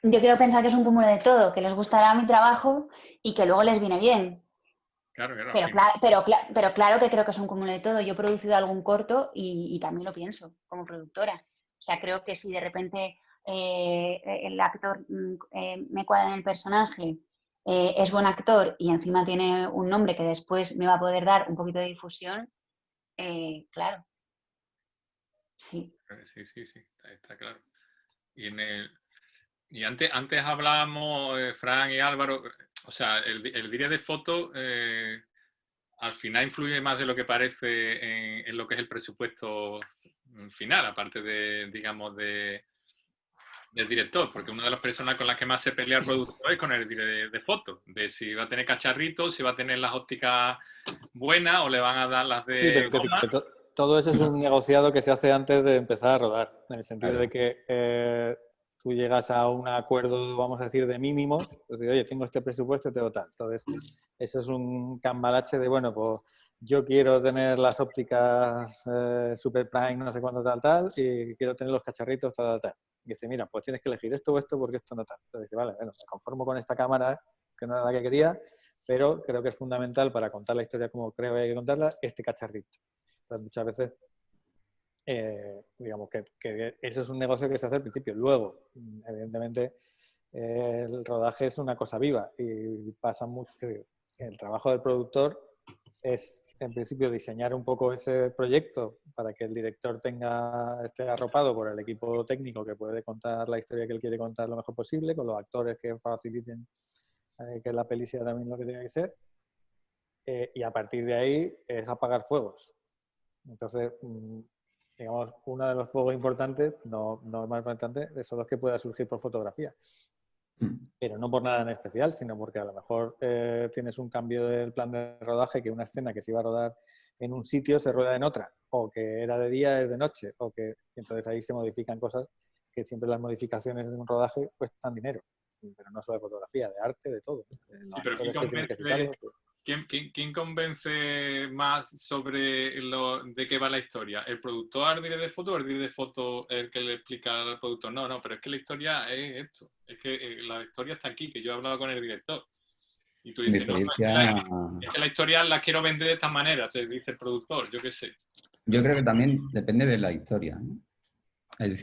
Yo quiero pensar que es un cúmulo de todo, que les gustará mi trabajo y que luego les viene bien. Claro, claro, al Pero, final. pero claro que creo que es un cúmulo de todo. Yo he producido algún corto y también lo pienso como productora. O sea, creo que si de repente el actor me cuadra en el personaje, es buen actor y encima tiene un nombre que después me va a poder dar un poquito de difusión, claro, sí. Sí, sí, sí, está claro. Y, antes hablábamos, Fran y Álvaro, o sea, el día de foto al final influye más de lo que parece en lo que es el presupuesto final, aparte de, digamos, del director, porque una de las personas con las que más se pelea el productor es con el director de foto, de si va a tener cacharritos, si va a tener las ópticas buenas o le van a dar las Sí, de pero goma. todo eso es un negociado que se hace antes de empezar a rodar, en el sentido Claro. de que tú llegas a un acuerdo, vamos a decir, de mínimos, es decir, oye, tengo este presupuesto, tengo tal. Entonces, eso es un cambalache de, bueno, pues yo quiero tener las ópticas Super Prime, no sé cuándo, tal, y quiero tener los cacharritos, tal. Y dice, mira, pues tienes que elegir esto o esto porque esto no tal. Entonces dice, vale, bueno, me conformo con esta cámara, que no era la que quería, pero creo que es fundamental para contar la historia como creo que hay que contarla, este cacharrito. Entonces, muchas veces, digamos que eso es un negocio que se hace al principio. Luego, evidentemente, el rodaje es una cosa viva y pasa mucho. El trabajo del productor es, en principio, diseñar un poco ese proyecto para que el director esté arropado por el equipo técnico que puede contar la historia que él quiere contar lo mejor posible, con los actores que faciliten que la peli sea también lo que tenga que ser. Y a partir de ahí es apagar fuegos. Entonces, digamos, uno de los fuegos importantes, no el más importante, son los que pueda surgir por fotografía. Pero no por nada en especial, sino porque a lo mejor tienes un cambio del plan de rodaje, que una escena que se iba a rodar en un sitio se rueda en otra, o que era de día es de noche, o que entonces ahí se modifican cosas que siempre las modificaciones de un rodaje cuestan dinero, pero no solo de fotografía, de arte, de todo. Los Sí, pero actores que tienen que citarlos, pues. ¿quién convence más sobre de qué va la historia? ¿El productor, el director de foto, o el director de foto el que le explica al productor? No, pero es que la historia es esto. Es que la historia está aquí, que yo he hablado con el director. Y tú Mi dices, no, experiencia, es que la historia la quiero vender de esta manera, te dice el productor, yo qué sé. yo creo que también depende de la historia, ¿no?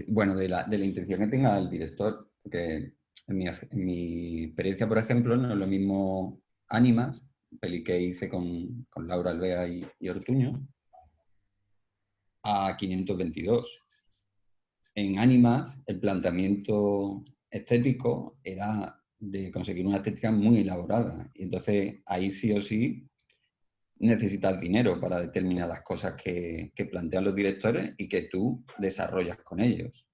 Bueno, de la intención que tenga el director, porque en mi experiencia, por ejemplo, no es lo mismo Ánimas, peli que hice con Laura Alvea y Ortuño, a 522. En Ánimas, el planteamiento estético era de conseguir una estética muy elaborada. Y entonces ahí sí o sí necesitas dinero para determinadas cosas que plantean los directores y que tú desarrollas con ellos.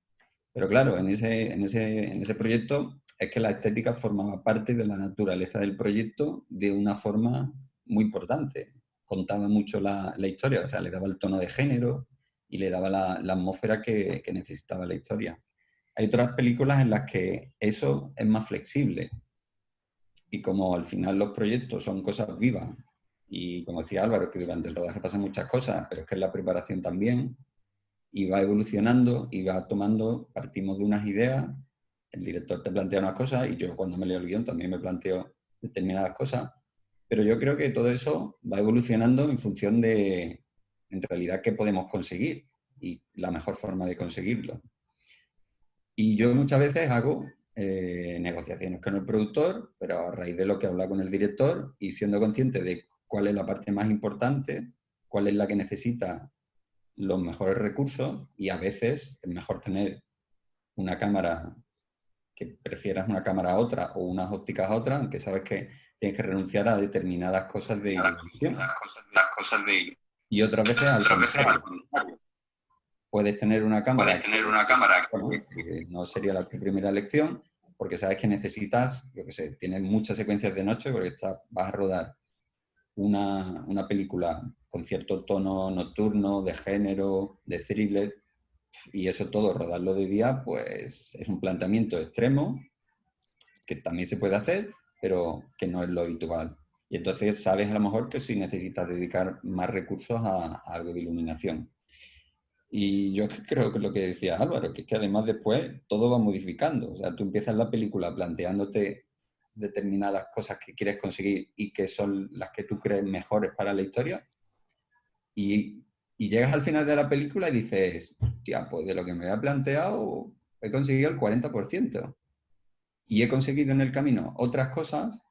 Pero claro, en ese proyecto es que la estética formaba parte de la naturaleza del proyecto de una forma muy importante. Contaba mucho la historia, o sea, le daba el tono de género y le daba la atmósfera que necesitaba la historia. Hay otras películas en las que eso es más flexible y como al final los proyectos son cosas vivas y como decía Álvaro, que durante el rodaje pasan muchas cosas, pero es que en la preparación también, y va evolucionando y va tomando, partimos de unas ideas, el director te plantea unas cosas y yo cuando me leo el guión también me planteo determinadas cosas, pero yo creo que todo eso va evolucionando en función de, en realidad, qué podemos conseguir y la mejor forma de conseguirlo. Y yo muchas veces hago negociaciones con el productor, pero a raíz de lo que habla con el director y siendo consciente de cuál es la parte más importante, cuál es la que necesita los mejores recursos y a veces es mejor tener una cámara que prefieras una cámara a otra o unas ópticas a otra, aunque sabes que tienes que renunciar a determinadas cosas de iluminación. Y otras veces al contrario. Puedes tener una cámara que no sería la primera elección porque sabes que necesitas, yo que sé, tienes muchas secuencias de noche porque vas a rodar una película con cierto tono nocturno, de género, de thriller, y eso todo, rodarlo de día, pues es un planteamiento extremo que también se puede hacer, pero que no es lo habitual. Y entonces sabes a lo mejor que sí necesitas dedicar más recursos a algo de iluminación. Y yo creo que lo que decía Álvaro, que es que además después todo va modificando. O sea, tú empiezas la película planteándote determinadas cosas que quieres conseguir y que son las que tú crees mejores para la historia. Y llegas al final de la película y dices, tía, pues de lo que me había planteado he conseguido el 40%. Y he conseguido en el camino otras cosas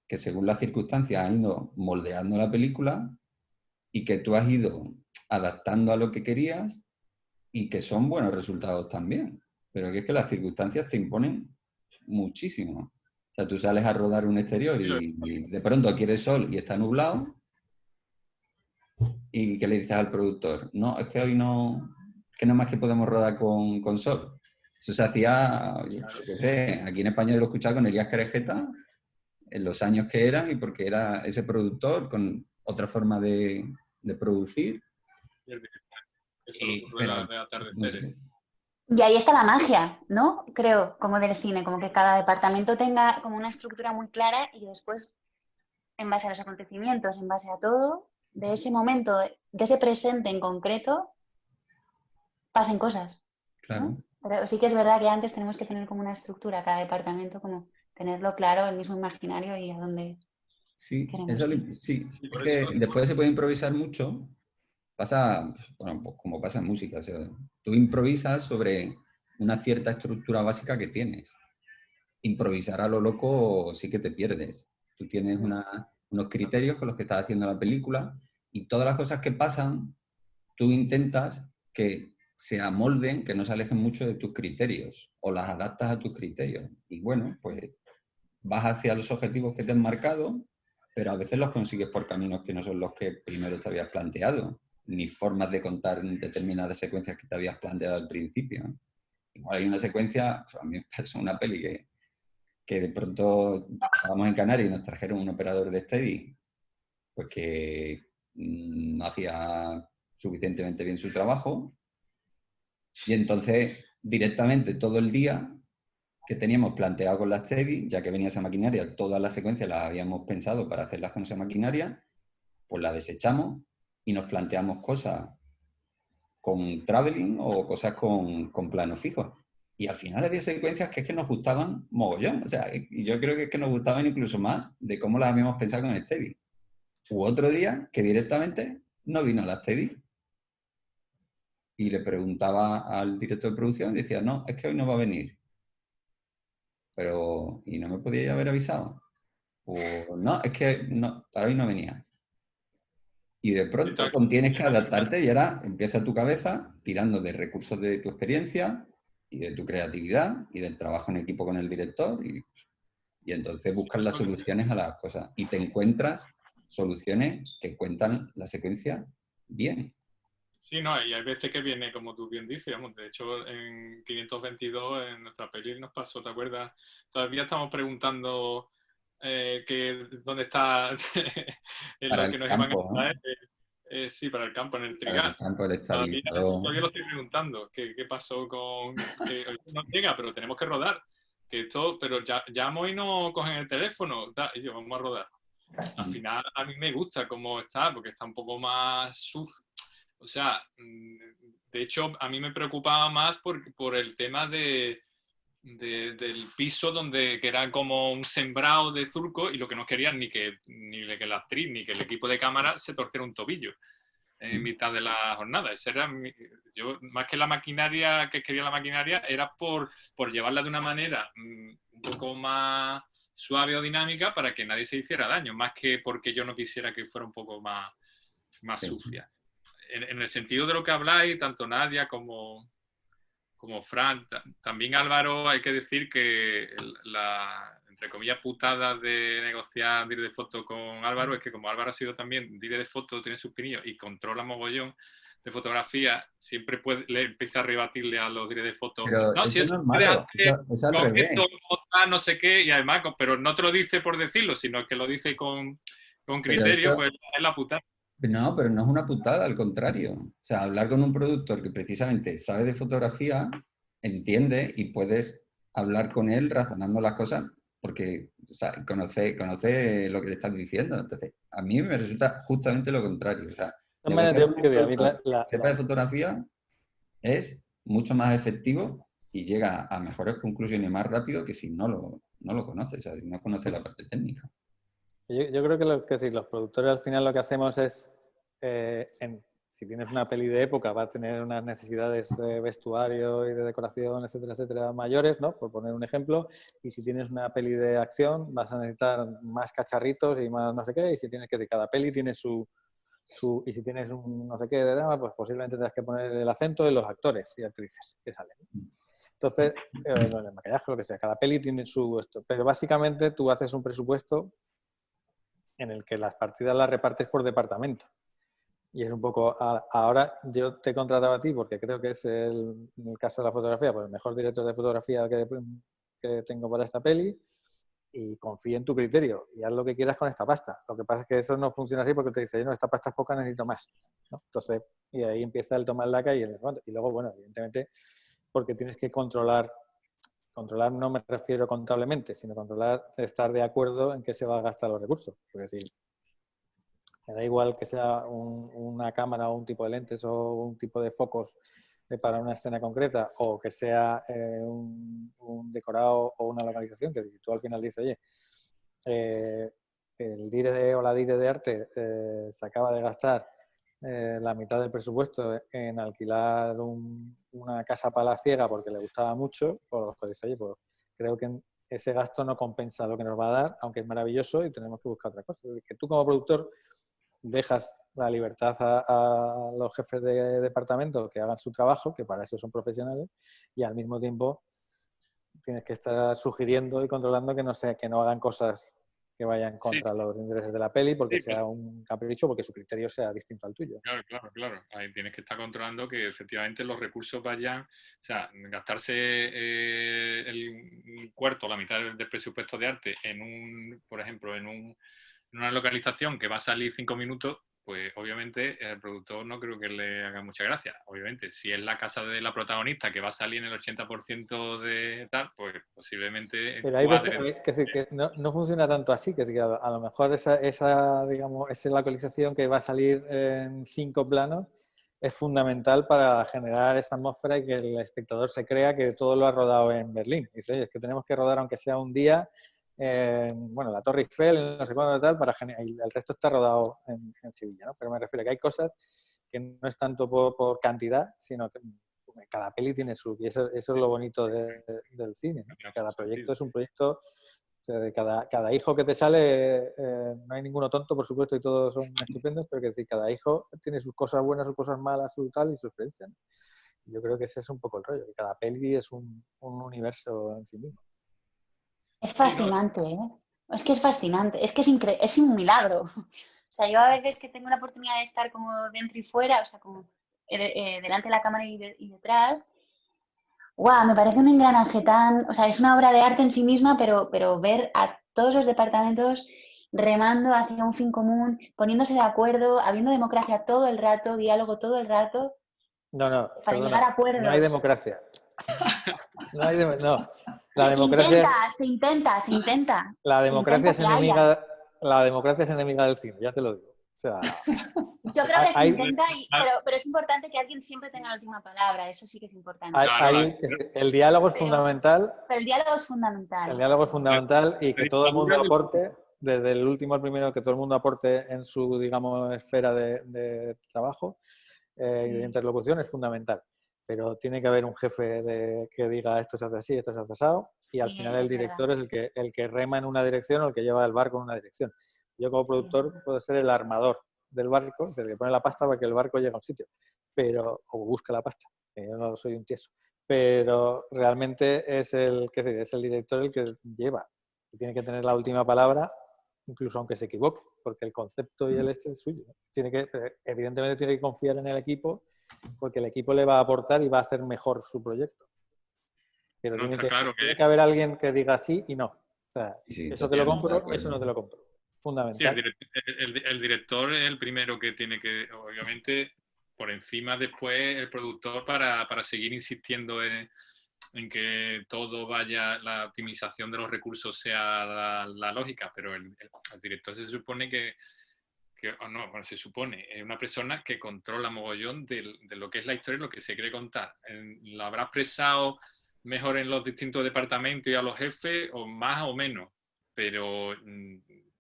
que según las circunstancias han ido moldeando la película y que tú has ido adaptando a lo que querías y que son buenos resultados también. Pero que es que las circunstancias te imponen muchísimo. O sea, tú sales a rodar un exterior y de pronto quieres sol y está nublado. ¿Y qué le dices al productor? No, es que hoy no, que nada más que podemos rodar con sol. Eso se hacía, yo qué sé, aquí en España yo lo he escuchado con Elías Carejeta, en los años que eran, y porque era ese productor con otra forma de producir. Eso lo ocurre de atardeceres. No sé. Y ahí está la magia, ¿no? Creo, como del cine, como que cada departamento tenga como una estructura muy clara y después, en base a los acontecimientos, en base a todo, de ese momento, de ese presente en concreto, pasen cosas, Claro. ¿no? Pero sí que es verdad que antes tenemos que tener como una estructura, cada departamento, como tenerlo claro, el mismo imaginario y a dónde Sí, queremos eso, ir. sí. Sí, Es por que eso. después se puede improvisar mucho. Pasa, bueno, pues como pasa en música. O sea, tú improvisas sobre una cierta estructura básica que tienes. Improvisar a lo loco sí que te pierdes. Tú tienes unos criterios con los que estás haciendo la película y todas las cosas que pasan, tú intentas que se amolden, que no se alejen mucho de tus criterios o las adaptas a tus criterios. Y bueno, pues vas hacia los objetivos que te han marcado, pero a veces los consigues por caminos que no son los que primero te habías planteado, ni formas de contar determinadas secuencias que te habías planteado al principio. Igual hay una secuencia, a mí me pasó una peli que de pronto estábamos en Canarias y nos trajeron un operador de Steady, pues que no hacía suficientemente bien su trabajo, y entonces directamente todo el día que teníamos planteado con la Steady, ya que venía esa maquinaria, todas las secuencias las habíamos pensado para hacerlas con esa maquinaria, pues la desechamos y nos planteamos cosas con traveling o cosas con planos fijos. Y al final había secuencias que es que nos gustaban mogollón. O sea, y yo creo que es que nos gustaban incluso más de cómo las habíamos pensado con el Steady. U otro día que directamente no vino la Steady. Y le preguntaba al director de producción y decía, no, es que hoy no va a venir. Pero, ¿y no me podíais haber avisado? O no, es que no, para hoy no venía. Y de pronto tienes que adaptarte y ahora empieza tu cabeza tirando de recursos de tu experiencia y de tu creatividad y del trabajo en equipo con el director y entonces buscas las soluciones a las cosas y te encuentras soluciones que cuentan la secuencia bien. Sí, no, y hay veces que viene, como tú bien dices, vamos, de hecho en 522, en nuestra peli nos pasó, ¿te acuerdas? Todavía estamos preguntando dónde está en Para lo el que nos iban a campo, ¿no? traer. Sí, para el campo, en el Para Trigal. el campo del Todavía estabilizador. lo estoy preguntando, ¿qué pasó con que hoy no llega, pero tenemos que rodar? Que esto, pero llamo y no cogen el teléfono, y yo, vamos a rodar. Al final a mí me gusta cómo está, porque está un poco más sucio. O sea, de hecho, a mí me preocupaba más por el tema del piso que era como un sembrado de surco y lo que no querían ni que la actriz ni que el equipo de cámara se torciera un tobillo en mitad de la jornada. Ese era yo, más que la maquinaria, que quería la maquinaria, era por llevarla de una manera un poco más suave o dinámica para que nadie se hiciera daño, más que porque yo no quisiera que fuera un poco más Sí. sucia. En el sentido de lo que habláis, tanto Nadia como Fran, también Álvaro, hay que decir que entre comillas, putada de negociar dire de foto con Álvaro es que como Álvaro ha sido también dire de foto, tiene sus pinillos y controla mogollón de fotografía, siempre le empieza a rebatirle a los dire de foto. Pero No, si eso eso no es puede malo, hacer eso al con revés. esto, no sé qué, y además, pero no te lo dice por decirlo, sino que lo dice con Pero criterio, eso, pues es la putada. no, pero no es una putada, al contrario. O sea, hablar con un productor que precisamente sabe de fotografía, entiende y puedes hablar con él razonando las cosas porque o sea, conoce lo que le estás diciendo. Entonces, a mí me resulta justamente lo contrario. O sea, De todas maneras, negociar yo con un creo que a mí productor que sepa de fotografía es mucho más efectivo y llega a mejores conclusiones más rápido que si no lo no lo conoce, o sea, no conoce la parte técnica. Yo creo que sí, los productores al final lo que hacemos es, si tienes una peli de época, va a tener unas necesidades de vestuario y de decoración, etcétera, etcétera, mayores, ¿no? Por poner un ejemplo. Y si tienes una peli de acción, vas a necesitar más cacharritos y más no sé qué. Y si tienes que cada peli tiene y si tienes un no sé qué de drama, pues posiblemente tendrás que poner el acento en los actores y actrices que salen. Entonces, en el maquillaje, lo que sea, cada peli tiene su esto. Pero básicamente tú haces un presupuesto en el que las partidas las repartes por departamento. Y es un poco, ahora yo te he contratado a ti porque creo que es en el caso de la fotografía, pues el mejor director de fotografía que tengo para esta peli, y confío en tu criterio y haz lo que quieras con esta pasta. Lo que pasa es que eso no funciona así porque te dice, no, esta pasta es poca, necesito más, ¿no? Entonces, y ahí empieza el tomar la calle y luego, bueno, evidentemente, porque tienes que controlar no me refiero contablemente, sino controlar, estar de acuerdo en qué se va a gastar los recursos. Porque si me da igual que sea una cámara o un tipo de lentes o un tipo de focos para una escena concreta, o que sea un decorado o una localización, que tú al final dices, oye, el dire o la dire de arte se acaba de gastar la mitad del presupuesto en alquilar una casa palaciega porque le gustaba mucho, pues dices, oye, pues creo que ese gasto no compensa lo que nos va a dar, aunque es maravilloso y tenemos que buscar otra cosa. Que tú como productor dejas la libertad a los jefes de departamento que hagan su trabajo, que para eso son profesionales, y al mismo tiempo tienes que estar sugiriendo y controlando que no hagan cosas que vayan contra los intereses de la peli porque sea un capricho, porque su criterio sea distinto al tuyo. Claro. Ahí tienes que estar controlando que efectivamente los recursos vayan, o sea, gastarse un cuarto, la mitad del presupuesto de arte por ejemplo, en una localización que va a salir 5 minutos, pues obviamente el productor no creo que le haga mucha gracia. Obviamente, si es la casa de la protagonista que va a salir en el 80% de tal, pues posiblemente Pero hay veces que no funciona tanto así, que a lo mejor digamos, esa localización que va a salir en 5 planos es fundamental para generar esta atmósfera y que el espectador se crea que todo lo ha rodado en Berlín. Y dice, oye, es que tenemos que rodar aunque sea un día bueno, la Torre Eiffel, no sé cuándo tal, y el resto está rodado en Sevilla, ¿no? Pero me refiero a que hay cosas que no es tanto por cantidad, sino que cada peli tiene y eso es lo bonito del cine, ¿no? Cada proyecto es un proyecto, o sea, de cada hijo que te sale, no hay ninguno tonto, por supuesto, y todos son estupendos, pero que decir, cada hijo tiene sus cosas buenas, sus cosas malas, su tal y su experiencia, ¿no? Yo creo que ese es un poco el rollo, que cada peli es un universo en sí mismo. Es fascinante, ¿eh? Es que es fascinante, es que es un milagro. O sea, yo a veces que tengo la oportunidad de estar como dentro y fuera, o sea, como delante de la cámara y detrás, ¡guau! Me parece un engranaje tan... O sea, es una obra de arte en sí misma, pero ver a todos los departamentos remando hacia un fin común, poniéndose de acuerdo, habiendo democracia todo el rato, diálogo todo el rato, No, para llegar a acuerdos. no hay democracia. No. La Se democracia intenta. La democracia Se intenta la democracia es enemiga del cine, ya te lo digo. O sea, yo creo que se intenta, pero es importante que alguien siempre tenga la última palabra, eso sí que es importante. El diálogo es fundamental. Pero el diálogo es fundamental. El diálogo es fundamental y que todo el mundo aporte, desde el último al primero, que todo el mundo aporte en su, digamos, esfera de trabajo y de interlocución es fundamental. Pero tiene que haber un jefe que diga esto se hace así, esto se hace asado, y al final el director es el que rema en una dirección o el que lleva el barco en una dirección. Yo como productor puedo ser el armador del barco, el que pone la pasta para que el barco llegue a un sitio, o busque la pasta, que yo no soy un tieso. Pero realmente es el director el que lleva y tiene que tener la última palabra, incluso aunque se equivoque, porque el concepto y el es suyo, ¿no? Evidentemente tiene que confiar en el equipo, porque el equipo le va a aportar y va a hacer mejor su proyecto. Pero tiene que haber alguien que diga sí y no. O sea, eso te lo compro, eso no te lo compro. Fundamental. Sí, el director es el primero que tiene que, obviamente, por encima después el productor para seguir insistiendo en que todo vaya, la optimización de los recursos sea la lógica, pero el director se supone se supone, es una persona que controla mogollón de lo que es la historia y lo que se quiere contar. Lo habrá expresado mejor en los distintos departamentos y a los jefes, o más o menos, pero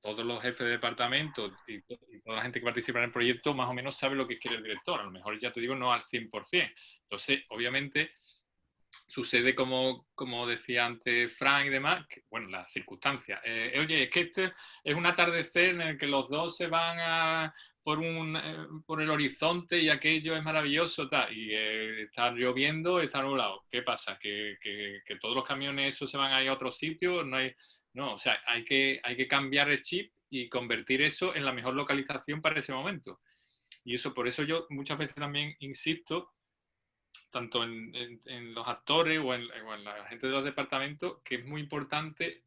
todos los jefes de departamento y toda la gente que participa en el proyecto más o menos sabe lo que quiere el director. A lo mejor, ya te digo, no al 100%. Entonces, obviamente, sucede como decía antes Frank y demás, que, bueno, las circunstancias. Oye, es que este es un atardecer en el que los dos se van por el horizonte y aquello es maravilloso, tal, y está lloviendo, está nublado. ¿Qué pasa? ¿Que todos los camiones esos se van a ir a otro sitio? No, o sea, hay que cambiar el chip y convertir eso en la mejor localización para ese momento. Y eso, por eso yo muchas veces también insisto, tanto en los actores o en la gente de los departamentos, que es muy importante,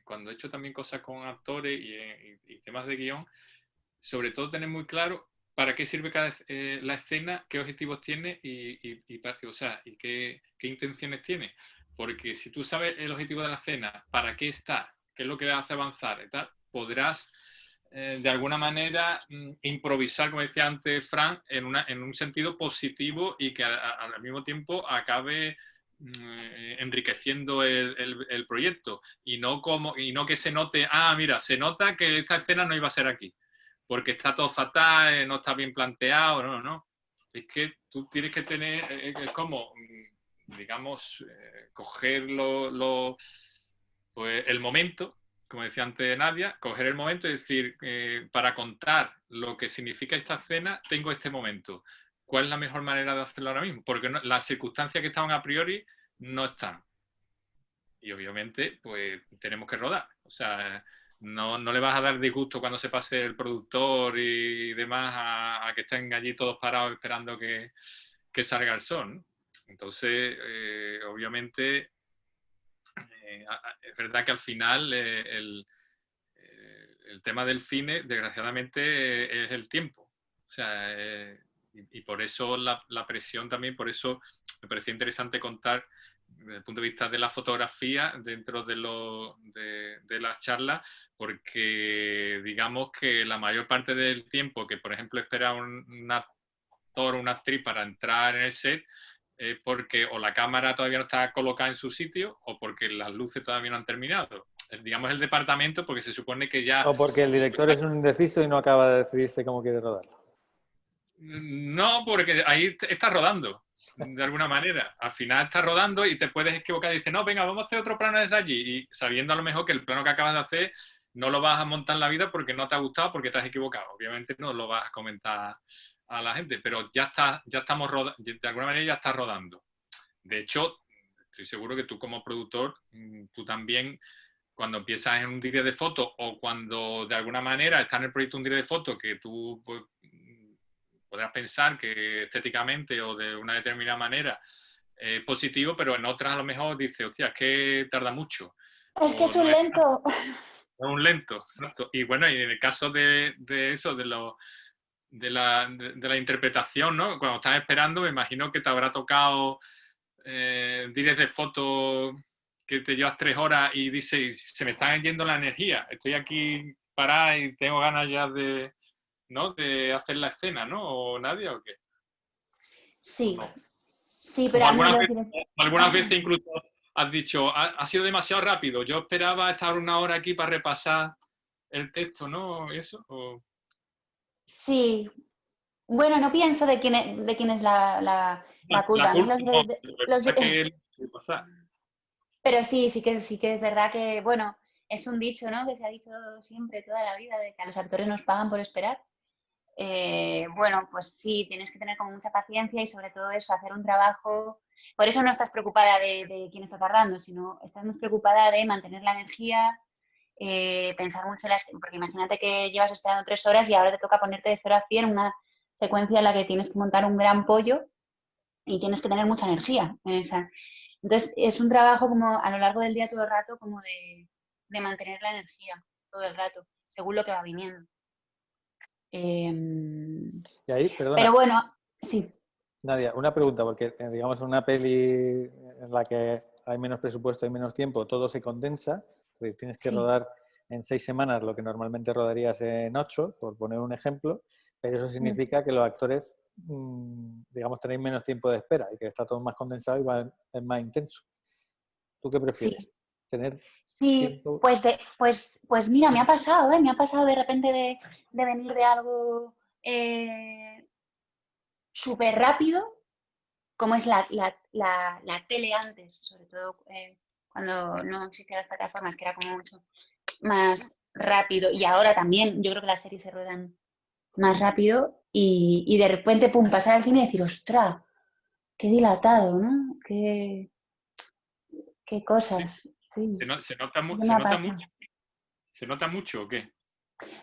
cuando he hecho también cosas con actores y temas de guión, sobre todo tener muy claro para qué sirve la escena, qué objetivos tiene o sea, y qué intenciones tiene. Porque si tú sabes el objetivo de la escena, para qué está, qué es lo que hace avanzar y tal, podrás de alguna manera improvisar, como decía antes Frank, en un sentido positivo y que al mismo tiempo acabe enriqueciendo el proyecto y no que se note, mira, se nota que esta escena no iba a ser aquí porque está todo fatal, no está bien planteado, no. Es que tú tienes que tener, es como, digamos, coger pues el momento, como decía antes Nadia, coger el momento y decir, para contar lo que significa esta escena, tengo este momento. ¿Cuál es la mejor manera de hacerlo ahora mismo? Porque las circunstancias que estaban a priori no están. Y obviamente, pues tenemos que rodar. O sea, no le vas a dar disgusto cuando se pase el productor y demás a que estén allí todos parados esperando que salga el sol, ¿no? Entonces, obviamente, es verdad que al final el tema del cine, desgraciadamente, es el tiempo. O sea, y por eso la presión también, por eso me parecía interesante contar desde el punto de vista de la fotografía dentro de las charlas, porque digamos que la mayor parte del tiempo que, por ejemplo, espera un actor o una actriz para entrar en el set, porque o la cámara todavía no está colocada en su sitio o porque las luces todavía no han terminado. Digamos el departamento, porque se supone que ya... O porque el director es un indeciso y no acaba de decidirse cómo quiere rodarlo. No, porque ahí está rodando, de alguna manera. Al final está rodando y te puedes equivocar y dices, no, venga, vamos a hacer otro plano desde allí. Y sabiendo a lo mejor que el plano que acabas de hacer no lo vas a montar en la vida porque no te ha gustado, porque te has equivocado. Obviamente no lo vas a comentar a la gente, pero ya estamos rodando, de alguna manera ya está rodando. De hecho, estoy seguro que tú como productor, tú también, cuando empiezas en un directo de foto o cuando de alguna manera está en el proyecto un directo de foto que tú... pues, podrás pensar que estéticamente o de una determinada manera es positivo, pero en otras a lo mejor dices, hostia, es que tarda mucho. Es que es un lento. Es un lento, exacto. Y bueno, y en el caso de eso, de la interpretación, ¿no? Cuando estás esperando, me imagino que te habrá tocado directs de fotos que te llevas 3 horas y dices, se me está yendo la energía, estoy aquí parada y tengo ganas ya ¿no? De hacer la escena, ¿no? ¿O Nadia o qué? Sí, ¿O no? sí, pero O a mí algunas veces incluso has dicho, ha sido demasiado rápido, yo esperaba estar 1 hora aquí para repasar el texto, ¿no? ¿Eso? Sí. Bueno, no pienso de quién es la culpa. La A mí culpa no, pero sí que es verdad que, bueno, es un dicho, ¿no? Que se ha dicho siempre, toda la vida, de que a los actores nos pagan por esperar. Bueno, pues sí, tienes que tener como mucha paciencia y sobre todo eso, hacer un trabajo. Por eso no estás preocupada de quién está tardando, sino estás más preocupada de mantener la energía, pensar mucho en porque imagínate que llevas esperando 3 horas y ahora te toca ponerte de 0 a 100 una secuencia en la que tienes que montar un gran pollo y tienes que tener mucha energía en esa. Entonces es un trabajo como a lo largo del día todo el rato como de mantener la energía todo el rato, según lo que va viniendo. Y ahí, perdona, Pero bueno, sí. Nadia, una pregunta, porque digamos en una peli en la que hay menos presupuesto y menos tiempo, todo se condensa, porque tienes que Sí. rodar en 6 semanas lo que normalmente rodarías en 8, por poner un ejemplo, pero eso significa que los actores, digamos, tenéis menos tiempo de espera y que está todo más condensado y es más intenso. ¿Tú qué Sí, prefieres? ¿Tener sí, tiempo? pues mira, me ha pasado, ¿eh? Me ha pasado de repente de venir de algo súper rápido, como es la tele antes, sobre todo cuando no existían las plataformas, que era como mucho más rápido. Y ahora también, yo creo que las series se ruedan más rápido y de repente, pum, pasar al cine y decir, ostras, qué dilatado, ¿no? Qué Sí. cosas. Sí, Se nota, sí que me ha pasado. mucho. ¿Se nota mucho o qué?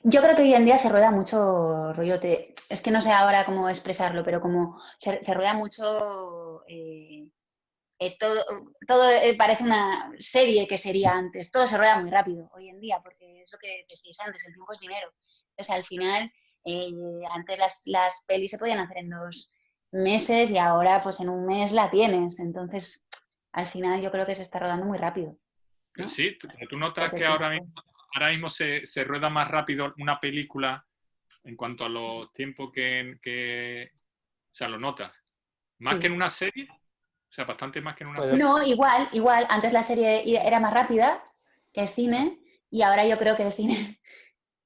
Yo creo que hoy en día se rueda mucho rollote. Es que no sé ahora cómo expresarlo, pero como se rueda mucho todo, parece una serie que sería antes. Todo se rueda muy rápido hoy en día, porque es lo que decís antes, el tiempo es dinero. Entonces, al final, eh, antes las pelis se podían hacer en 2 meses y ahora, pues en un mes la tienes. Entonces, al final, yo creo que se está rodando muy rápido, ¿no? Sí, pero tú notas Porque que el tiempo... ahora mismo se rueda más rápido una película en cuanto a los tiempos o sea, lo notas. ¿Más que en Sí. una serie? O sea, bastante más que en una Pues, serie. No, igual. Antes la serie era más rápida que el cine y ahora yo creo que el cine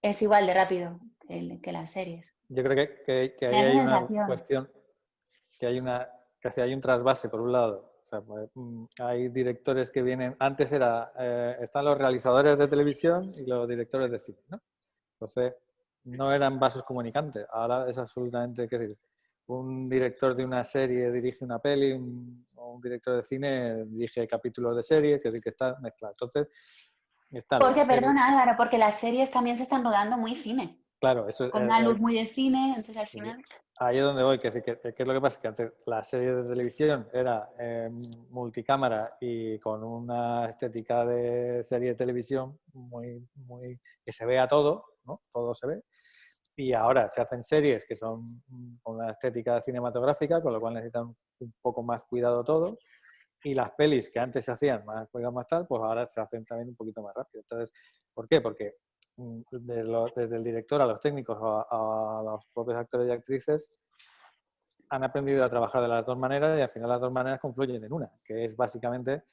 es igual de rápido que las series. yo creo que Me ahí da esa hay una sensación. cuestión, que hay un trasvase, por un lado. O sea, pues, hay directores que vienen, antes están los realizadores de televisión y los directores de cine, ¿no? Entonces, no eran vasos comunicantes. Ahora es absolutamente, qué decir, un director de una serie dirige una peli, o un director de cine dirige capítulos de serie, que decir, que está mezclado. Entonces, están las Porque, series. perdona Álvaro, porque las series también se están rodando muy cine, Claro, eso con una luz muy de cine, entonces al sí. final... Ahí es donde voy, que es lo que pasa, que antes la serie de televisión era multicámara y con una estética de serie de televisión que se vea todo, ¿no? Todo se ve. Y ahora se hacen series que son con una estética cinematográfica, con lo cual necesitan un poco más cuidado todo. Y las pelis que antes se hacían más, más tal, pues ahora se hacen también un poquito más rápido. Entonces, ¿por qué? Porque desde el director a los técnicos a los propios actores y actrices han aprendido a trabajar de las dos maneras y al final las dos maneras confluyen en una, que es básicamente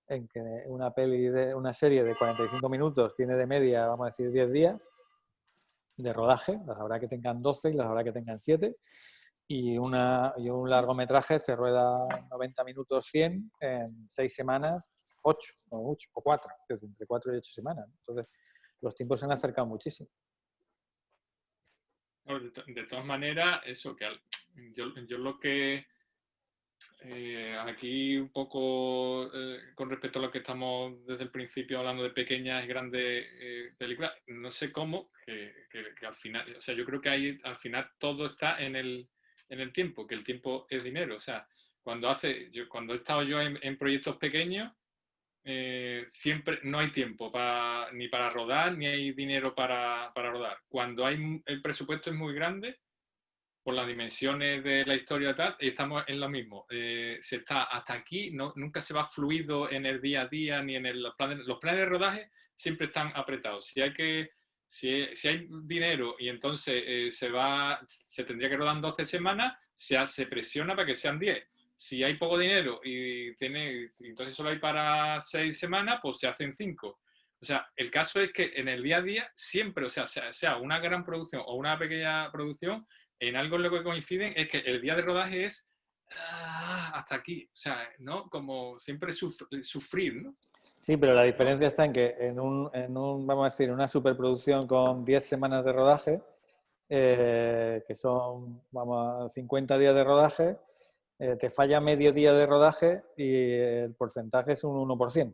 en que una serie de 45 minutos tiene de media, vamos a decir, 10 días de rodaje, las habrá que tengan 12 y las habrá que tengan 7, y un largometraje se rueda 90 minutos 100 en 6 semanas, 8 o 4, es entre 4 y 8 semanas. Entonces, los tiempos se han acercado muchísimo. De todas maneras, eso, yo lo que aquí un poco con respecto a lo que estamos desde el principio hablando de pequeñas y grandes películas, no sé cómo, que al final, o sea, yo creo que ahí al final todo está en el tiempo, que el tiempo es dinero. O sea, cuando he estado yo en proyectos pequeños, siempre no hay tiempo ni para rodar, ni hay dinero para rodar. Cuando el presupuesto es muy grande, por las dimensiones de la historia y tal, estamos en lo mismo. Se está hasta aquí, nunca se va fluido en el día a día, ni en los planes de rodaje siempre están apretados. Si hay dinero y entonces se tendría que rodar en 12 semanas, se presiona para que sean 10. Si hay poco dinero y entonces solo hay para 6 semanas, pues se hacen 5. O sea, el caso es que en el día a día siempre, o sea una gran producción o una pequeña producción, en algo en lo que coinciden es que el día de rodaje es hasta aquí. O sea, ¿no? Como siempre sufrir, ¿no? Sí, pero la ¿No? diferencia está en que vamos a decir, una superproducción con 10 semanas de rodaje, que son, vamos, 50 días de rodaje, te falla medio día de rodaje y el porcentaje es un 1%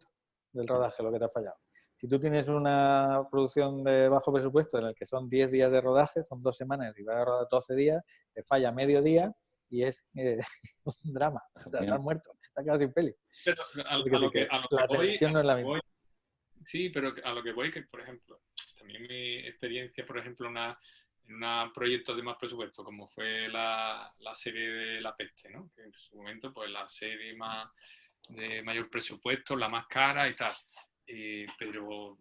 del rodaje lo que te ha fallado. Si tú tienes una producción de bajo presupuesto en el que son 10 días de rodaje, son 2 semanas y vas a rodar 12 días, te falla medio día y es un drama. O sea, estás muerto, te has quedado sin peli. Pero A lo que la televisión no es la misma. Sí, pero a lo que voy, que por ejemplo, también mi experiencia, por ejemplo, en un proyecto de más presupuesto, como fue la serie de La Peste, ¿no? Que en su momento, pues la serie de mayor presupuesto, la más cara y tal. Pero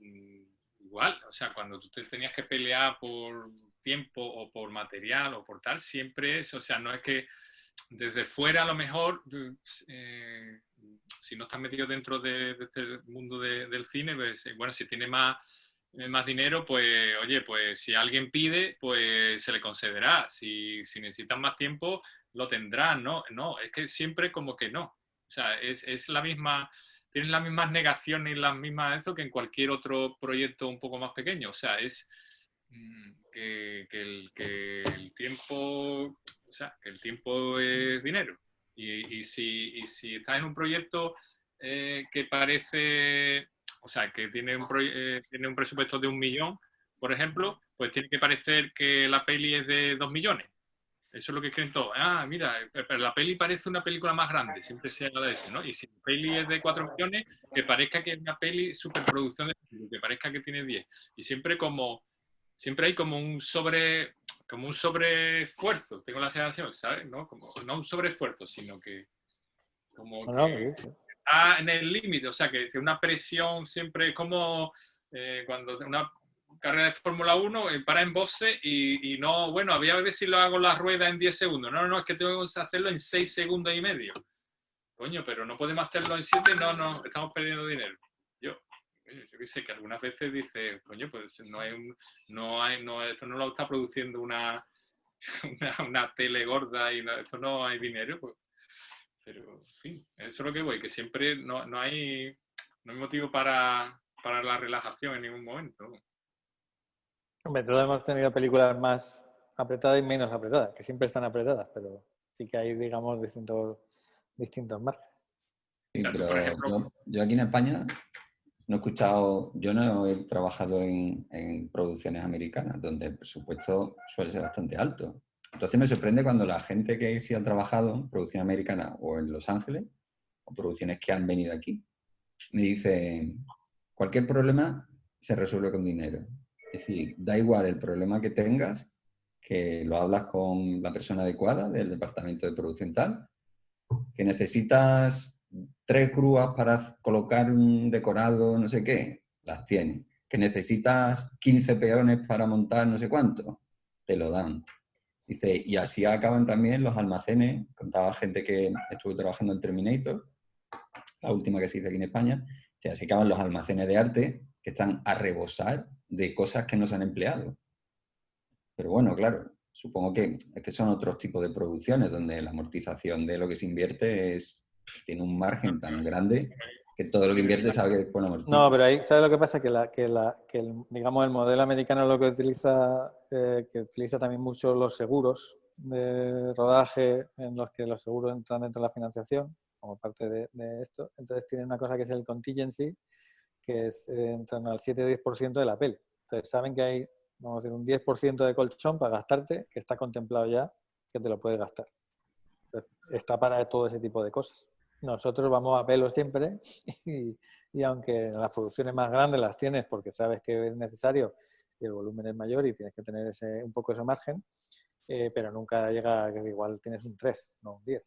igual, o sea, cuando tú te tenías que pelear por tiempo o por material o por tal, siempre es, o sea, no es que desde fuera a lo mejor, si no estás metido dentro de este mundo del cine, pues, bueno, si tiene más dinero, pues, oye, pues si alguien pide, pues se le concederá. Si necesitan más tiempo, lo tendrán, ¿no? No, es que siempre como que no. O sea, es la misma, tienes las mismas negaciones y las mismas eso que en cualquier otro proyecto un poco más pequeño. O sea, es que el tiempo, o sea, que el tiempo es dinero. Si estás en un proyecto que parece, o sea, que tiene un presupuesto de 1 millón, por ejemplo, pues tiene que parecer que la peli es de 2 millones. Eso es lo que creen todos. Ah, mira, pero la peli parece una película más grande, siempre se habla de eso, ¿no? Y si la peli es de 4 millones, que parezca que es una peli superproducción, que parezca que tiene 10. Y siempre hay como un sobreesfuerzo, tengo la sensación, ¿sabes? ¿No? Como, no un sobreesfuerzo, sino que como No, que sí. está en el límite, o sea, que una presión siempre es como cuando una carrera de Fórmula 1 para en boxe y no, bueno, había a ver si lo hago la rueda en 10 segundos. No, no, es que tengo que hacerlo en 6 segundos y medio. Coño, pero no podemos hacerlo en 7, no, no, estamos perdiendo dinero. Yo qué sé, que algunas veces dice, coño, pues esto no lo está produciendo una tele gorda y esto no hay dinero, pues. Pero, en fin, eso es lo que voy, que siempre no hay motivo para la relajación en ningún momento. Hombre, todos hemos tenido películas más apretadas y menos apretadas, que siempre están apretadas, pero sí que hay, digamos, distintos marcos. Sí, O sea, tú, por pero ejemplo, yo aquí en España no he escuchado, yo no he trabajado en producciones americanas, donde el presupuesto suele ser bastante alto. Entonces me sorprende cuando la gente que sí ha trabajado en producción americana o en Los Ángeles, o producciones que han venido aquí, me dicen, cualquier problema se resuelve con dinero. Es decir, da igual el problema que tengas, que lo hablas con la persona adecuada del departamento de producción tal, que necesitas 3 grúas para colocar un decorado, no sé qué, las tienen. Que necesitas 15 peones para montar no sé cuánto, te lo dan. Dice, y así acaban también los almacenes. Contaba gente que estuvo trabajando en Terminator, la última que se hizo aquí en España, que así acaban los almacenes de arte que están a rebosar de cosas que no se han empleado. Pero bueno, claro, supongo que son otros tipos de producciones donde la amortización de lo que se invierte tiene un margen tan grande que todo lo que invierte sabe que después lo amortiza. No, pero ahí, ¿sabes lo que pasa? Digamos, el modelo americano lo que utiliza también mucho los seguros de rodaje, en los que los seguros entran dentro de la financiación, como parte de esto. Entonces tienen una cosa que es el contingency, que es en torno al 7-10% de la peli. Entonces saben que hay, vamos a decir, un 10% de colchón para gastarte, que está contemplado ya, que te lo puedes gastar. Entonces, está para todo ese tipo de cosas. Nosotros vamos a pelo siempre y aunque las producciones más grandes las tienes porque sabes que es necesario y el volumen es mayor y tienes que tener un poco ese margen, pero nunca llega, que igual tienes un 3, no un 10.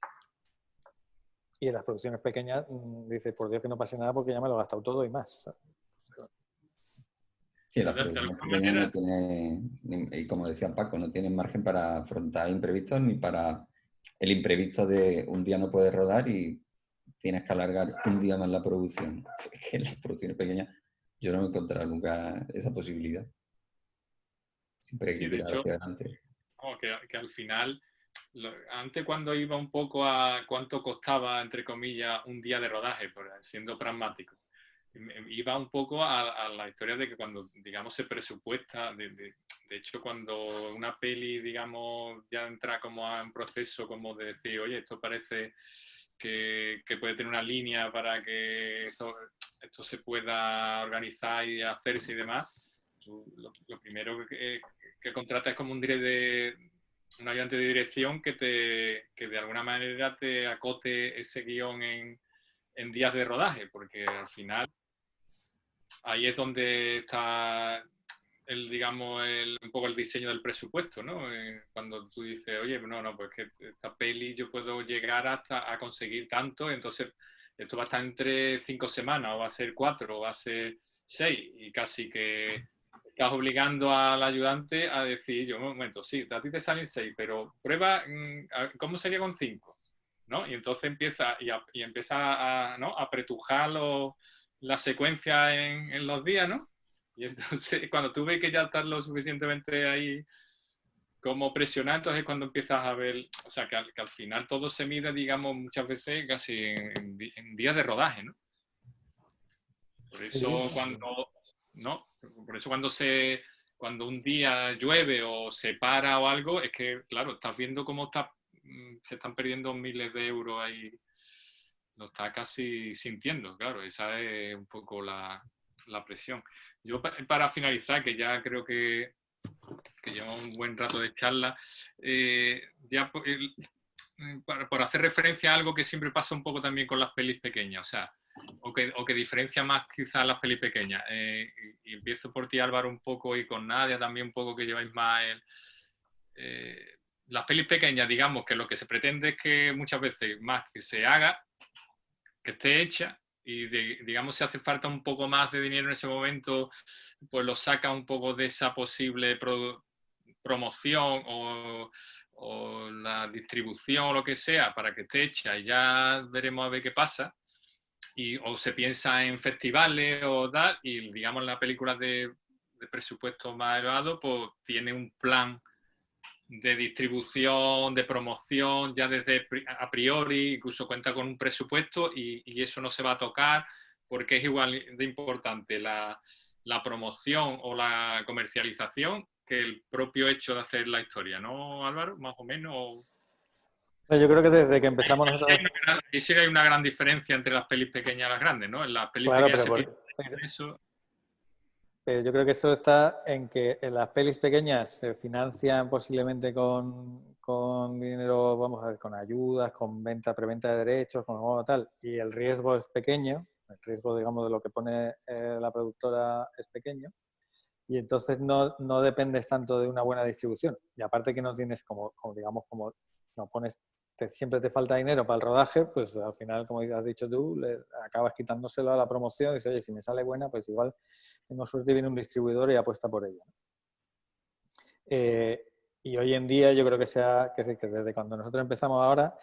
Y en las producciones pequeñas dices, por Dios que no pase nada porque ya me lo he gastado todo y más. Sí, las de producciones alguna pequeñas manera, no tienen, y como decía Paco, no tienen margen para afrontar imprevistos ni para el imprevisto de un día no puedes rodar y tienes que alargar un día más la producción. Es que en las producciones pequeñas yo no he encontrado nunca esa posibilidad. Siempre hay sí, que de tirar hecho, hacia adelante. que al final, antes cuando iba un poco a cuánto costaba, entre comillas, un día de rodaje, siendo pragmático, iba un poco a la historia de que cuando, digamos, se presupuesta, de hecho, cuando una peli, digamos, ya entra como a un proceso como de decir, oye, esto parece que puede tener una línea para que esto se pueda organizar y hacerse y demás, lo primero que contratas es como un ayudante de dirección que de alguna manera te acote ese guión en días de rodaje, porque al final ahí es donde está digamos, un poco el diseño del presupuesto, ¿no? Cuando tú dices, oye, no, pues que esta peli yo puedo llegar hasta a conseguir tanto, entonces esto va a estar entre 5 semanas, o va a ser 4, o va a ser... 6 y casi que estás obligando al ayudante a decir, yo, un momento, sí, a ti te salen 6, pero prueba, ¿cómo sería con 5? ¿No? Y entonces empieza, y empieza a, ¿no?, a pretujar la secuencia en los días, ¿no? Y entonces cuando tú ves que ya estás lo suficientemente ahí como presionado, entonces es cuando empiezas a ver, o sea, que al final todo se mide, digamos, muchas veces casi en días de rodaje, ¿no? Por eso cuando, ¿no? Por eso cuando un día llueve o se para o algo, es que, claro, estás viendo cómo se están perdiendo miles de euros ahí, lo estás casi sintiendo, claro, esa es un poco la presión. Yo para finalizar, que ya creo que lleva un buen rato de charla, ya por hacer referencia a algo que siempre pasa un poco también con las pelis pequeñas, o sea, o que diferencia más quizás las pelis pequeñas. Y empiezo por ti, Álvaro, un poco, y con Nadia también un poco, que lleváis más las pelis pequeñas, digamos que lo que se pretende es que muchas veces más que se haga, que esté hecha, y digamos si hace falta un poco más de dinero en ese momento, pues lo saca un poco de esa posible promoción o la distribución o lo que sea para que esté hecha, y ya veremos a ver qué pasa. O se piensa en festivales o tal, y digamos la película de presupuesto más elevado, pues tiene un plan de distribución, de promoción, ya desde a priori, incluso cuenta con un presupuesto, y eso no se va a tocar, porque es igual de importante la promoción o la comercialización que el propio hecho de hacer la historia, ¿no, Álvaro? Más o menos. Yo creo que desde que empezamos nosotros... Sí hay una gran diferencia entre las pelis pequeñas y las grandes, ¿no? En las pelis Claro, pequeñas se piensa en eso. pero yo creo que eso está en que en las pelis pequeñas se financian posiblemente con dinero, vamos a ver, con ayudas, con preventa de derechos, con algo tal, y el riesgo es pequeño, el riesgo, digamos, de lo que pone la productora es pequeño, y entonces no dependes tanto de una buena distribución. Y aparte que no tienes como digamos, como no pones, siempre te falta dinero para el rodaje, pues al final, como has dicho tú, le acabas quitándoselo a la promoción y dices, oye, si me sale buena, pues igual tengo suerte y viene un distribuidor y apuesta por ella. Y hoy en día yo creo que desde cuando nosotros empezamos ahora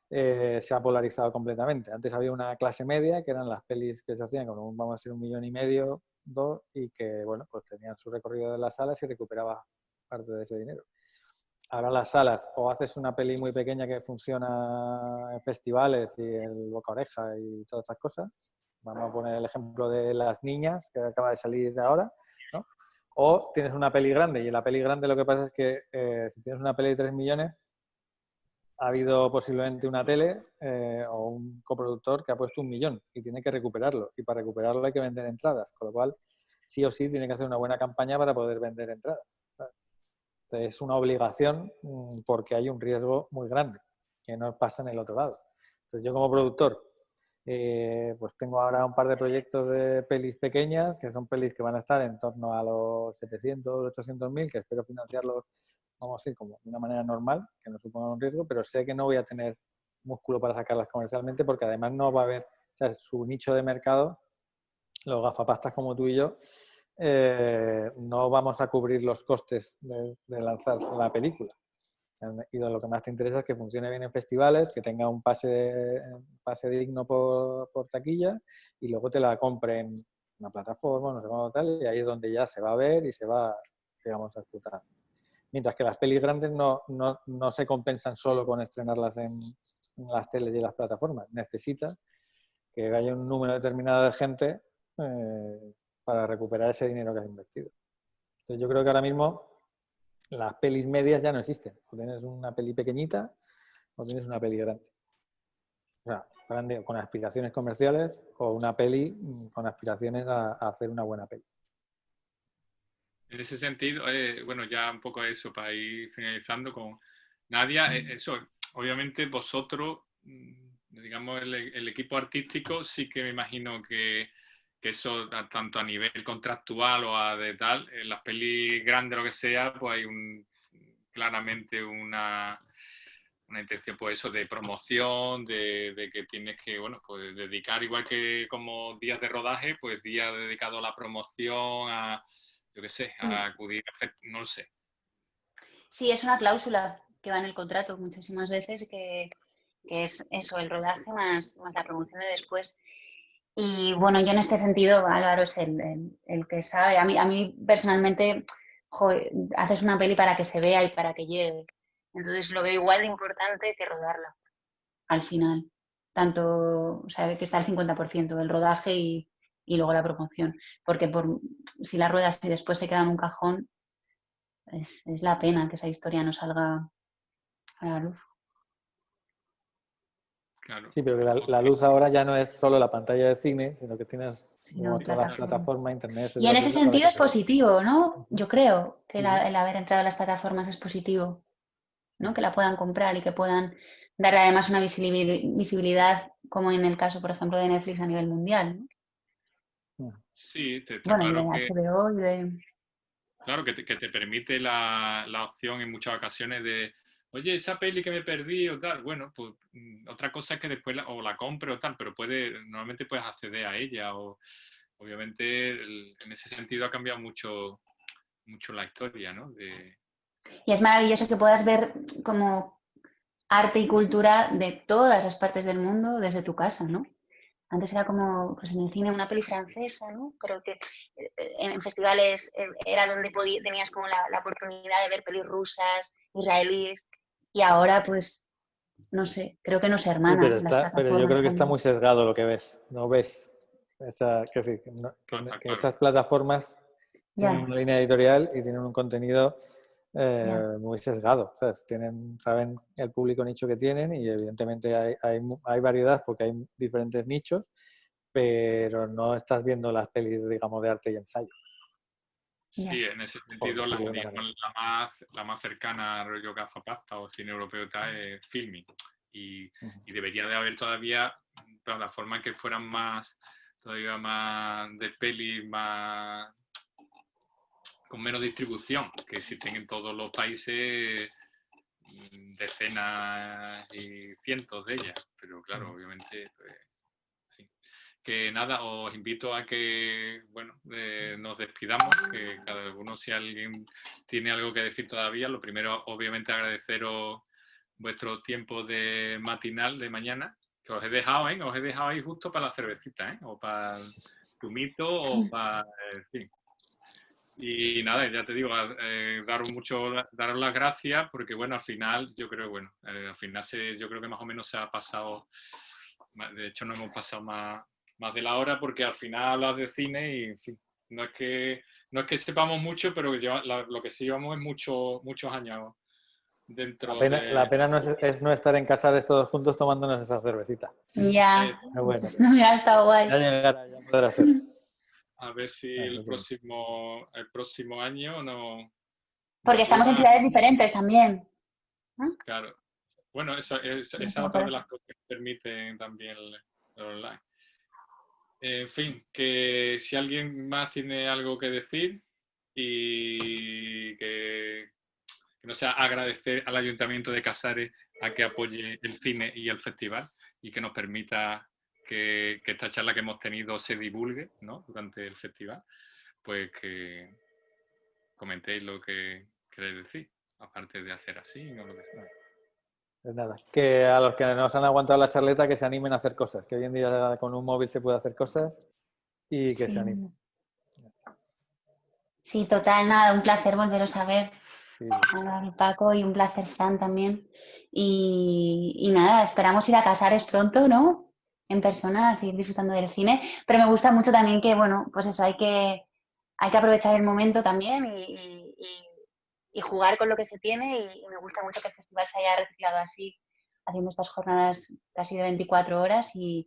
se ha polarizado completamente. Antes había una clase media, que eran las pelis que se hacían con vamos a decir, 1,5 millones, 2, y que, bueno, pues tenían su recorrido de las salas y recuperaba parte de ese dinero. Ahora las salas, o haces una peli muy pequeña que funciona en festivales y el boca oreja y todas estas cosas. Vamos a poner el ejemplo de Las Niñas, que acaba de salir de ahora, ¿no? O tienes una peli grande, y en la peli grande lo que pasa es que si tienes una peli de 3 millones, ha habido posiblemente una tele o un coproductor que ha puesto 1 millón y tiene que recuperarlo. Y para recuperarlo hay que vender entradas, con lo cual sí o sí tiene que hacer una buena campaña para poder vender entradas. Entonces, es una obligación porque hay un riesgo muy grande que no pasa en el otro lado. Entonces, yo como productor, pues tengo ahora un par de proyectos de pelis pequeñas, que son pelis que van a estar en torno a los 700, 800 mil, que espero financiarlos, vamos a decir, como de una manera normal, que no suponga un riesgo, pero sé que no voy a tener músculo para sacarlas comercialmente, porque además no va a haber, o sea, su nicho de mercado, los gafapastas como tú y yo, no vamos a cubrir los costes de lanzar la película. Y lo que más te interesa es que funcione bien en festivales, que tenga un pase digno por taquilla, y luego te la compre en una plataforma, no sé cómo tal, y ahí es donde ya se va a ver y se va, digamos, a explotar. Mientras que las pelis grandes no se compensan solo con estrenarlas en las teles y las plataformas. Necesitas que haya un número determinado de gente para recuperar ese dinero que has invertido. Entonces yo creo que ahora mismo las pelis medias ya no existen. O tienes una peli pequeñita o tienes una peli grande. O sea, grande con aspiraciones comerciales, o una peli con aspiraciones a hacer una buena peli. En ese sentido, bueno, ya un poco eso, para ir finalizando con Nadia, eso, obviamente vosotros, digamos, el equipo artístico, sí que me imagino que eso, tanto a nivel contractual o de tal, en las pelis grandes o lo que sea, pues hay claramente una una intención, pues eso, de promoción, de que tienes que, bueno, pues dedicar, igual que como días de rodaje, pues días dedicados a la promoción, a, yo qué sé, a acudir, no lo sé. Sí, es una cláusula que va en el contrato muchísimas veces que es eso, el rodaje más la promoción de después. Y bueno, yo en este sentido, Álvaro es el que sabe. A mí personalmente, joder, haces una peli para que se vea y para que llegue. Entonces lo veo igual de importante que rodarla al final. Tanto, o sea, que está el 50% del rodaje y luego la promoción. Porque si la ruedas y después se queda en un cajón, es la pena que esa historia no salga a la luz. Claro. Sí, pero que la luz ahora ya no es solo la pantalla de cine, sino que tienes Sino todas las plataforma. plataformas, internet, Y en ese etcétera, para sentido que es se vea. positivo, ¿no? Yo creo que Sí, sí. el haber entrado a las plataformas es positivo, ¿no? Que la puedan comprar y que puedan darle además una visibilidad, como en el caso, por ejemplo, de Netflix a nivel mundial, ¿no? Sí, está Bueno, y de claro que, HBO y de... claro, que te permite la opción en muchas ocasiones de, oye, esa peli que me perdí o tal. Bueno, pues otra cosa es que después o la compre o tal, pero normalmente puedes acceder a ella. O, obviamente, en ese sentido ha cambiado mucho, mucho la historia, ¿no? Y es maravilloso que puedas ver como arte y cultura de todas las partes del mundo desde tu casa, ¿no? Antes era como, pues en el cine, una peli francesa, ¿no? Pero que en festivales era donde tenías como la oportunidad de ver pelis rusas, israelíes, y ahora, pues, no sé, creo que no se Sí, hermanan las pero yo plataformas creo que está también. muy sesgado lo que ves. No ves No, está que claro. esas plataformas tienen Ya, una línea editorial y tienen un contenido ya. muy sesgado. ¿Sabes? Saben el público nicho que tienen y evidentemente hay variedad porque hay diferentes nichos, pero no estás viendo las pelis, digamos, de arte y ensayo, Sí, Ya. en ese por sentido, decirlo de una manera. digamos, la más cercana a rollo gafapasta o cine europeo y tal es Filmin. Y debería de haber todavía plataformas que fueran todavía más de peli, más con menos distribución, que existen en todos los países decenas y cientos de ellas. Pero claro, obviamente, pues, en fin. Que nada, os invito a que, bueno, nos despidamos, que cada uno, si alguien tiene algo que decir todavía, lo primero, obviamente, agradeceros vuestro tiempo de matinal de mañana, que os he dejado, ¿eh? Os he dejado ahí justo para la cervecita, ¿eh? O para el zumito o para el fin. Y nada, ya te digo, daros las gracias, porque bueno, al final, yo creo, bueno, al final yo creo que más o menos se ha pasado, de hecho no hemos pasado más de la hora, porque al final hablas de cine y, en fin, no es que sepamos mucho, pero lo que sí llevamos es muchos años dentro La de... pena es no estar en casa todos juntos tomándonos esa cervecita. Ya. Pero bueno, No hubiera estado guay. ya llegará, ya podrá ser. A ver si Así que, el próximo año Porque nos estamos en lleva, ciudades diferentes también, ¿no? claro. Bueno, esa es Como otra por de eso. las cosas que permiten también el online. En fin, que si alguien más tiene algo que decir y que no sea agradecer al Ayuntamiento de Casares a que apoye el cine y el festival y que nos permita que esta charla que hemos tenido se divulgue, ¿no? Durante el festival, pues que comentéis lo que queréis decir, aparte de hacer así, no lo que sea. pues nada, que a los que nos han aguantado la charleta que se animen a hacer cosas, que hoy en día con un móvil se puede hacer cosas y que se animen. Sí. Sí, total, nada, un placer volveros a ver, Sí, Álvaro y Paco, y un placer, Fran, también. Y nada, esperamos ir a Casares pronto, ¿no? En persona, a seguir disfrutando del cine. Pero me gusta mucho también que, bueno, pues eso, hay que aprovechar el momento también y jugar con lo que se tiene. Y me gusta mucho que el festival se haya reciclado así, haciendo estas jornadas casi de 24 horas. Y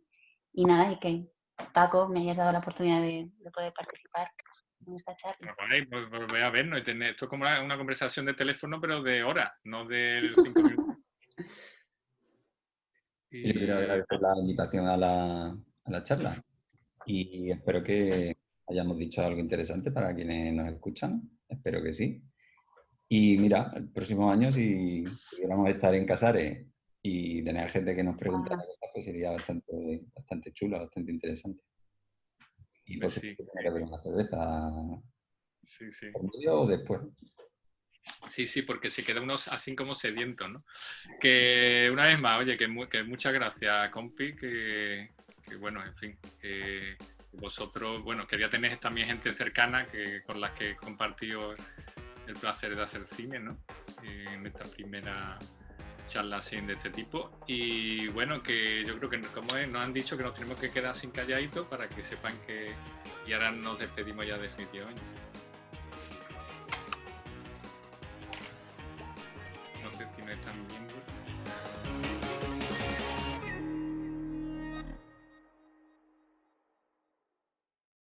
nada, y que Paco me hayas dado la oportunidad de poder participar en esta charla. Pues voy a vernos y tener, esto es como una conversación de teléfono, pero de horas, no de 5 minutos. Yo quiero Y agradecer la invitación a la charla y espero que hayamos dicho algo interesante para quienes nos escuchan. Espero que sí. Y mira, el próximo año, si pudiéramos estar en Casares y tener gente que nos preguntara cosas pues sería bastante chulo, bastante interesante. Y por Sí. supuesto tiene que haber una cerveza Sí, sí. por medio o después. Sí, sí, porque se queda uno así como sediento, ¿no? Que una vez más, oye, que muchas gracias, compi, que bueno, en fin, que vosotros, bueno, quería tener también gente cercana con las que he compartido el placer de hacer cine, ¿no? En esta primera charla así de este tipo. Y bueno, que yo creo que como nos han dicho que nos tenemos que quedar sin calladito para que sepan que... Y ahora nos despedimos ya definitivamente.